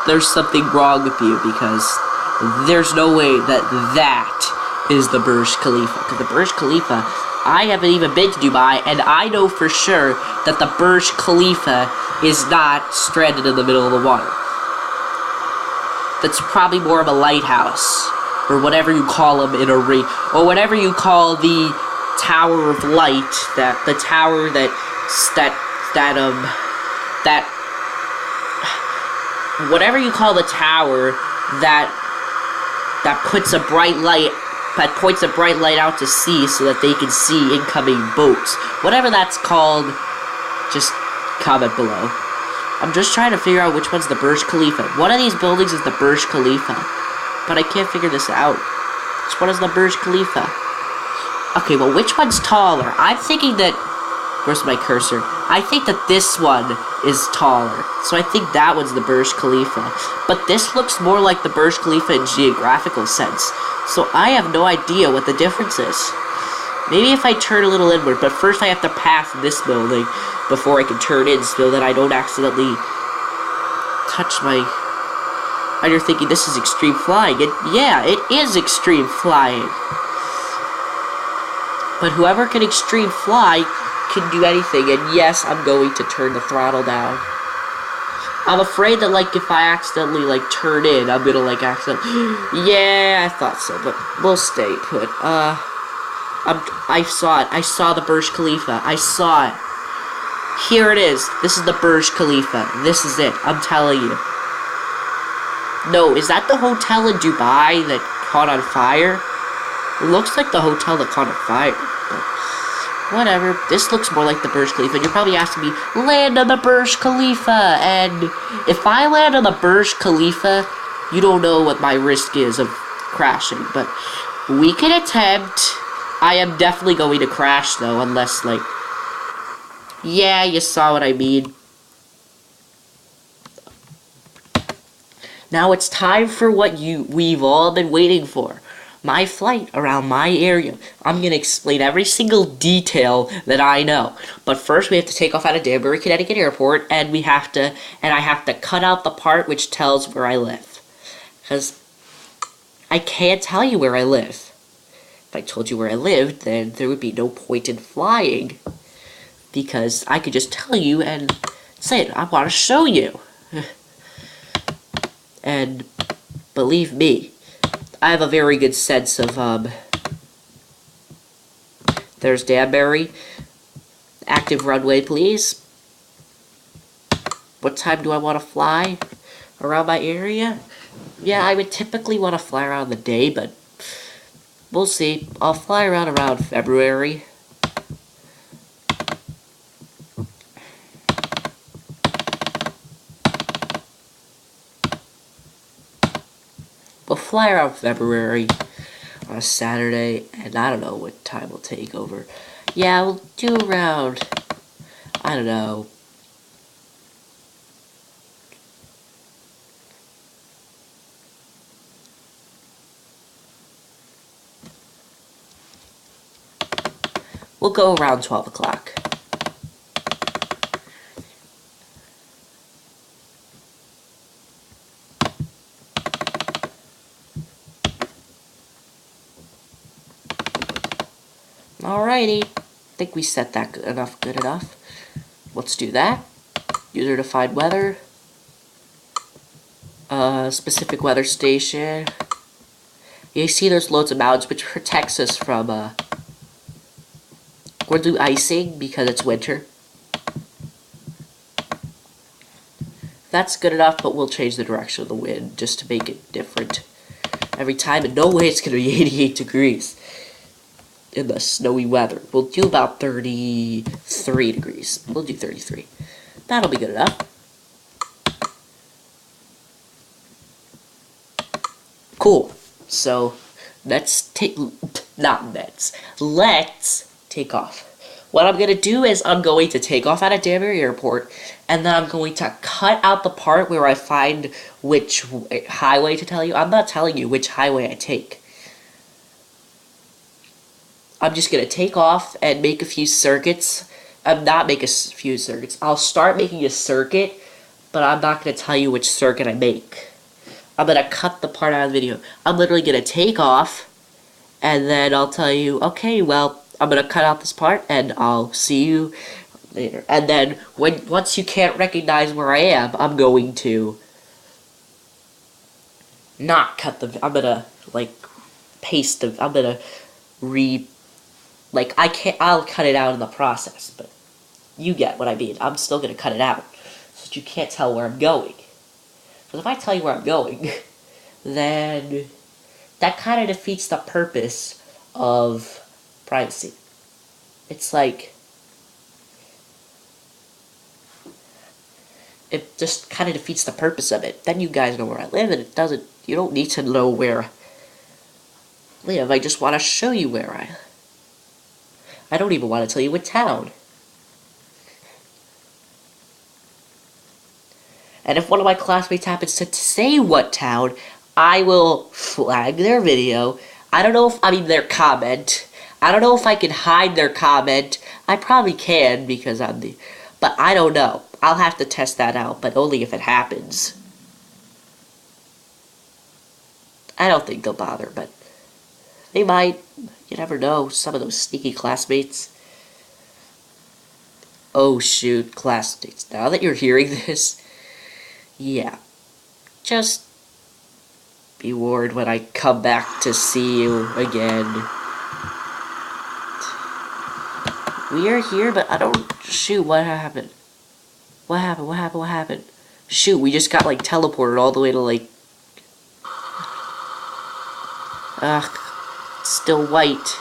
there's something wrong with you, because there's no way that is the Burj Khalifa. Because the Burj Khalifa, I haven't even been to Dubai, and I know for sure that the Burj Khalifa is not stranded in the middle of the water. That's probably more of a lighthouse, or whatever you call them in a or whatever you call the Tower of Light, the tower whatever you call the tower that puts a bright light, that points a bright light out to sea so that they can see incoming boats. Whatever that's called, just comment below. I'm just trying to figure out which one's the Burj Khalifa. One of these buildings is the Burj Khalifa, but I can't figure this out. Which one is the Burj Khalifa? Okay, well, which one's taller? I'm thinking that... Where's my cursor? I think that this one is taller. So I think that one's the Burj Khalifa. But this looks more like the Burj Khalifa in geographical sense. So I have no idea what the difference is. Maybe if I turn a little inward, but first I have to pass this building before I can turn in so that I don't accidentally touch my... And you're thinking this is extreme flying. Yeah, it is extreme flying. But whoever can extreme fly can do anything, and yes, I'm going to turn the throttle down. I'm afraid that, like, if I accidentally, like, turn in, I'm gonna, like, accidentally... Yeah, I thought so, but we'll stay put. I saw it. I saw the Burj Khalifa. I saw it. Here it is. This is the Burj Khalifa. This is it. I'm telling you. No, is that the hotel in Dubai that caught on fire? It looks like the hotel that caught on fire. Whatever, this looks more like the Burj Khalifa. You're probably asking me, land on the Burj Khalifa, and if I land on the Burj Khalifa, you don't know what my risk is of crashing, but we can attempt. I am definitely going to crash, though, unless, like, yeah, you saw what I mean. Now it's time for what we've all been waiting for. my flight around my area. I'm going to explain every single detail that I know. But first we have to take off out of Danbury, Connecticut airport, and I have to cut out the part which tells where I live. Because I can't tell you where I live. If I told you where I lived, then there would be no point in flying. Because I could just tell you and say, I want to show you. And believe me, I have a very good sense of, there's Danbury. Active runway, please. What time do I want to fly around my area? Yeah, I would typically want to fly around the day, but we'll see. I'll fly around February. We'll fly around February on a Saturday, and I don't know what time we'll take over. Yeah, we'll do around, I don't know, we'll go around 12 o'clock. Alrighty, I think we set that good enough. Let's do that. User-defined weather. Specific weather station. You see there's loads of mountains, which protects us from, we'll do icing because it's winter. That's good enough, but we'll change the direction of the wind just to make it different every time, and no way it's going to be 88 degrees in the snowy weather. We'll do about 33 degrees. We'll do 33. That'll be good enough. Cool. So, let's take off. What I'm going to do is I'm going to take off out of Danbury Airport, and then I'm going to cut out the part where I find which highway to tell you. I'm not telling you which highway I take. I'm just going to take off and make a few circuits. Not make a few circuits. I'll start making a circuit, but I'm not going to tell you which circuit I make. I'm going to cut the part out of the video. I'm literally going to take off, and then I'll tell you, okay, well, I'm going to cut out this part, and I'll see you later. And then, once you can't recognize where I am, I'm going to not cut the, I'm going to, paste the, I'm going to I'll cut it out in the process, but you get what I mean. I'm still going to cut it out, so that you can't tell where I'm going. Because if I tell you where I'm going, then that kind of defeats the purpose of privacy. It's like, it just kind of defeats the purpose of it. Then you guys know where I live, and you don't need to know where I live. I just want to show you where I live. I don't even want to tell you what town. And if one of my classmates happens to say what town, I will flag their video. Their comment. I don't know if I can hide their comment. I probably can because but I don't know. I'll have to test that out, but only if it happens. I don't think they'll bother, but they might. You never know. Some of those sneaky classmates. Oh shoot, classmates. Now that you're hearing this, yeah. Just be warned when I come back to see you again. We are here, but I don't... Shoot, what happened? What happened? Shoot, we just got, teleported all the way to, Ugh. Still white.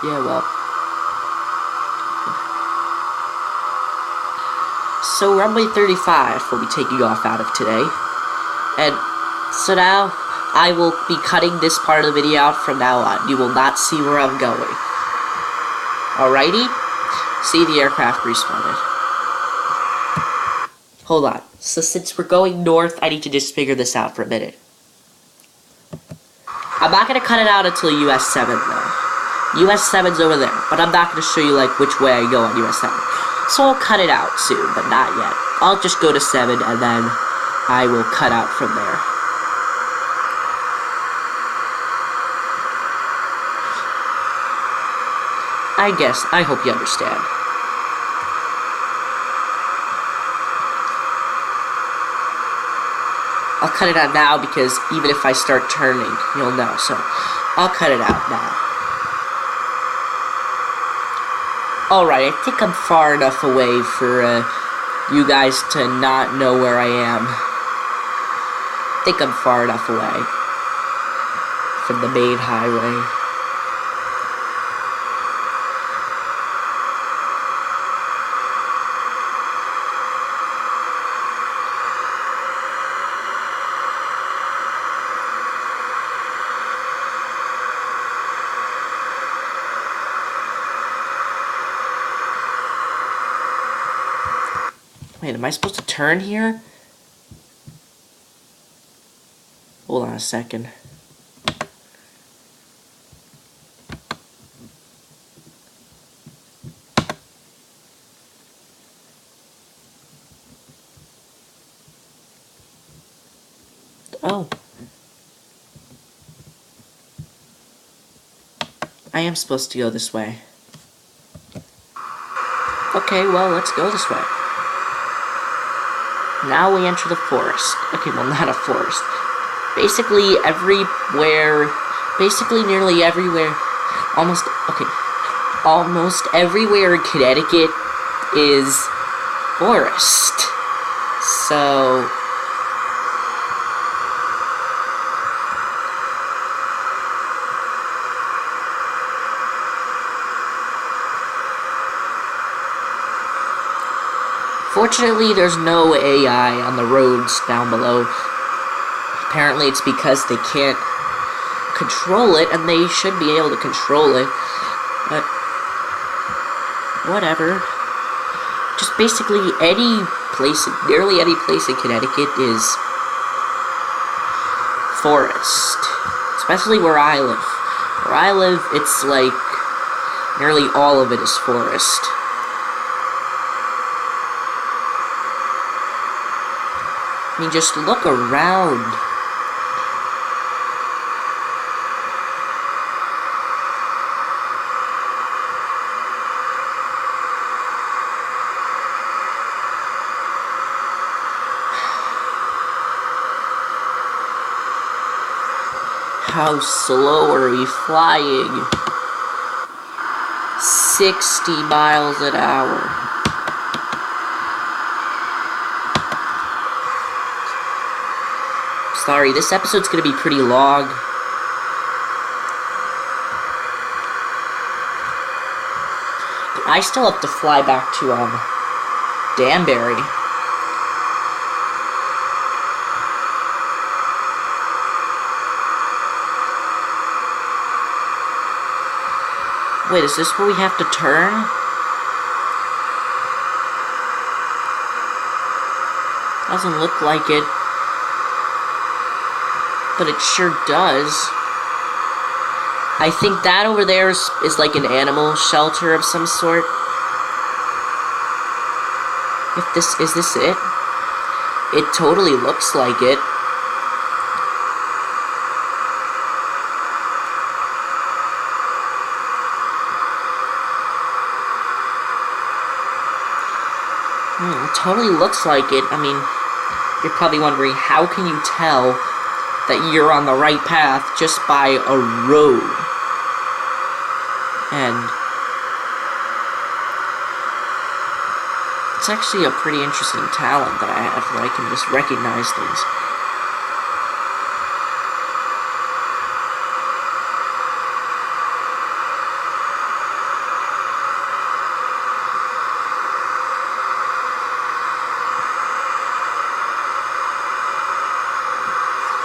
Yeah, well. So runway 35 will be taking off out of today. And so now I will be cutting this part of the video out from now on. You will not see where I'm going. Alrighty? See the aircraft respawned. Hold on. So since we're going north, I need to just figure this out for a minute. I'm not going to cut it out until US 7, though. US 7's over there, but I'm not going to show you, like, which way I go on US 7. So I'll cut it out soon, but not yet. I'll just go to 7, and then I will cut out from there. I hope you understand. I'll cut it out now because even if I start turning, you'll know. So I'll cut it out now. Alright, I think I'm far enough away for you guys to not know where I am. I think I'm far enough away from the main highway. Wait, am I supposed to turn here? Hold on a second. Oh. I am supposed to go this way. Okay, well, let's go this way. Now we enter the forest. Okay, well, not a forest. Basically nearly everywhere, almost everywhere in Connecticut is forest. So, fortunately, there's no AI on the roads down below. Apparently, it's because they can't control it, and they should be able to control it. But, whatever. Just basically nearly any place in Connecticut is forest. Especially where I live. Where I live, it's like, nearly all of it is forest. I mean, just look around. How slow are we flying? 60 miles an hour. Sorry, this episode's gonna be pretty long. I still have to fly back to, Danbury. Wait, is this where we have to turn? Doesn't look like it. But it sure does. I think that over there is like an animal shelter of some sort. Is this it? It totally looks like it. It totally looks like it. I mean, you're probably wondering, how can you tell that you're on the right path just by a road? And it's actually a pretty interesting talent that I have, where I can just recognize things.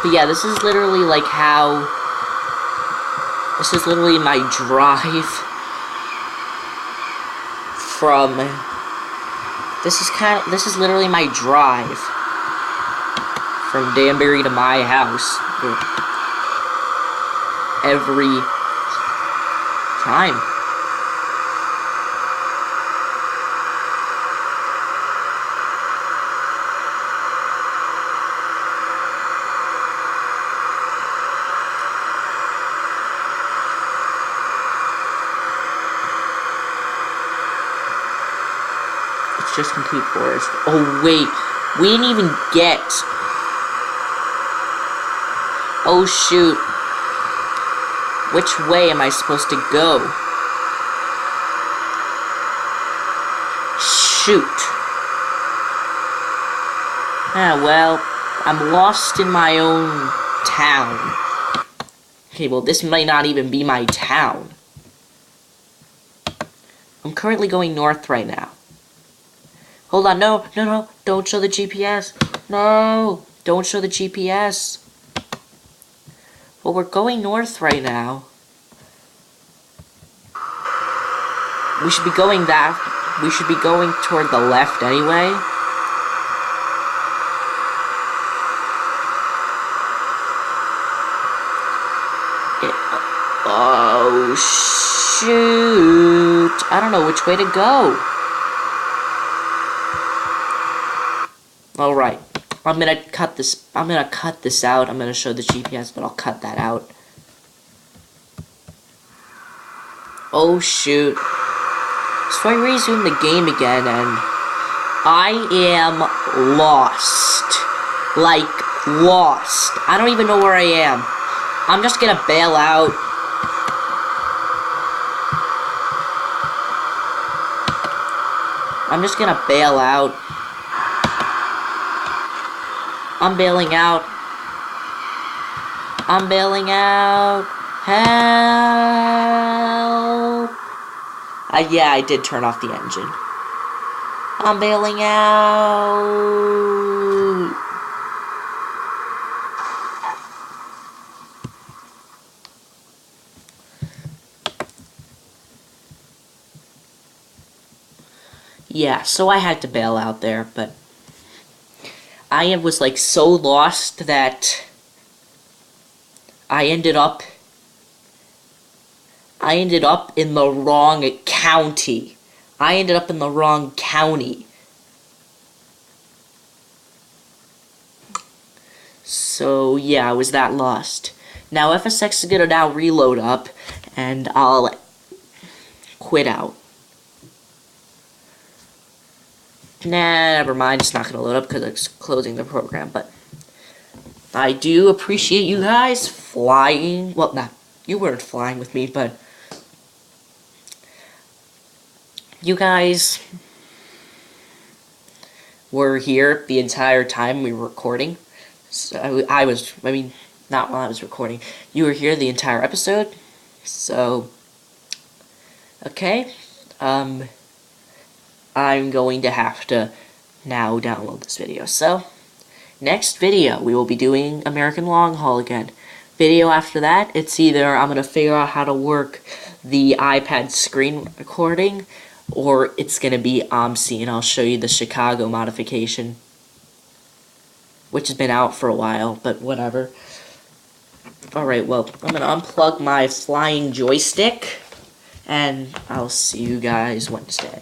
But yeah, this is literally like how... This is literally my drive from... This is literally my drive from Danbury to my house every time. It's just complete forest. Oh wait, we didn't even get... Oh shoot. Which way am I supposed to go? Shoot. Ah, well, I'm lost in my own town. Okay, well, this might not even be my town. I'm currently going north right now. Hold on, no, don't show the GPS. No, don't show the GPS. Well, we're going north right now. We should be going toward the left anyway. Oh, shoot. I don't know which way to go. Alright. I'm gonna cut this out. I'm gonna show the GPS, but I'll cut that out. Oh shoot. So I resumed the game again and I am lost. Like, lost. I don't even know where I am. I'm just gonna bail out. I'm just gonna bail out. I'm bailing out. I'm bailing out. Help! Yeah, I did turn off the engine. I'm bailing out. Yeah, so I had to bail out there, but I was like so lost that I ended up in the wrong county. I ended up in the wrong county. So yeah, I was that lost. Now FSX is gonna now reload up and I'll quit out. Nah, never mind, it's not gonna load up because it's closing the program, but I do appreciate you guys flying. Well, nah, you weren't flying with me, but you guys were here the entire time we were recording. So I mean, not while I was recording. You were here the entire episode. So, okay. I'm going to have to now download this video. So, next video, we will be doing American Long Haul again. Video after that, it's either I'm going to figure out how to work the iPad screen recording, or it's going to be OMSI, and I'll show you the Chicago modification, which has been out for a while, but whatever. Alright, well, I'm going to unplug my flying joystick, and I'll see you guys Wednesday.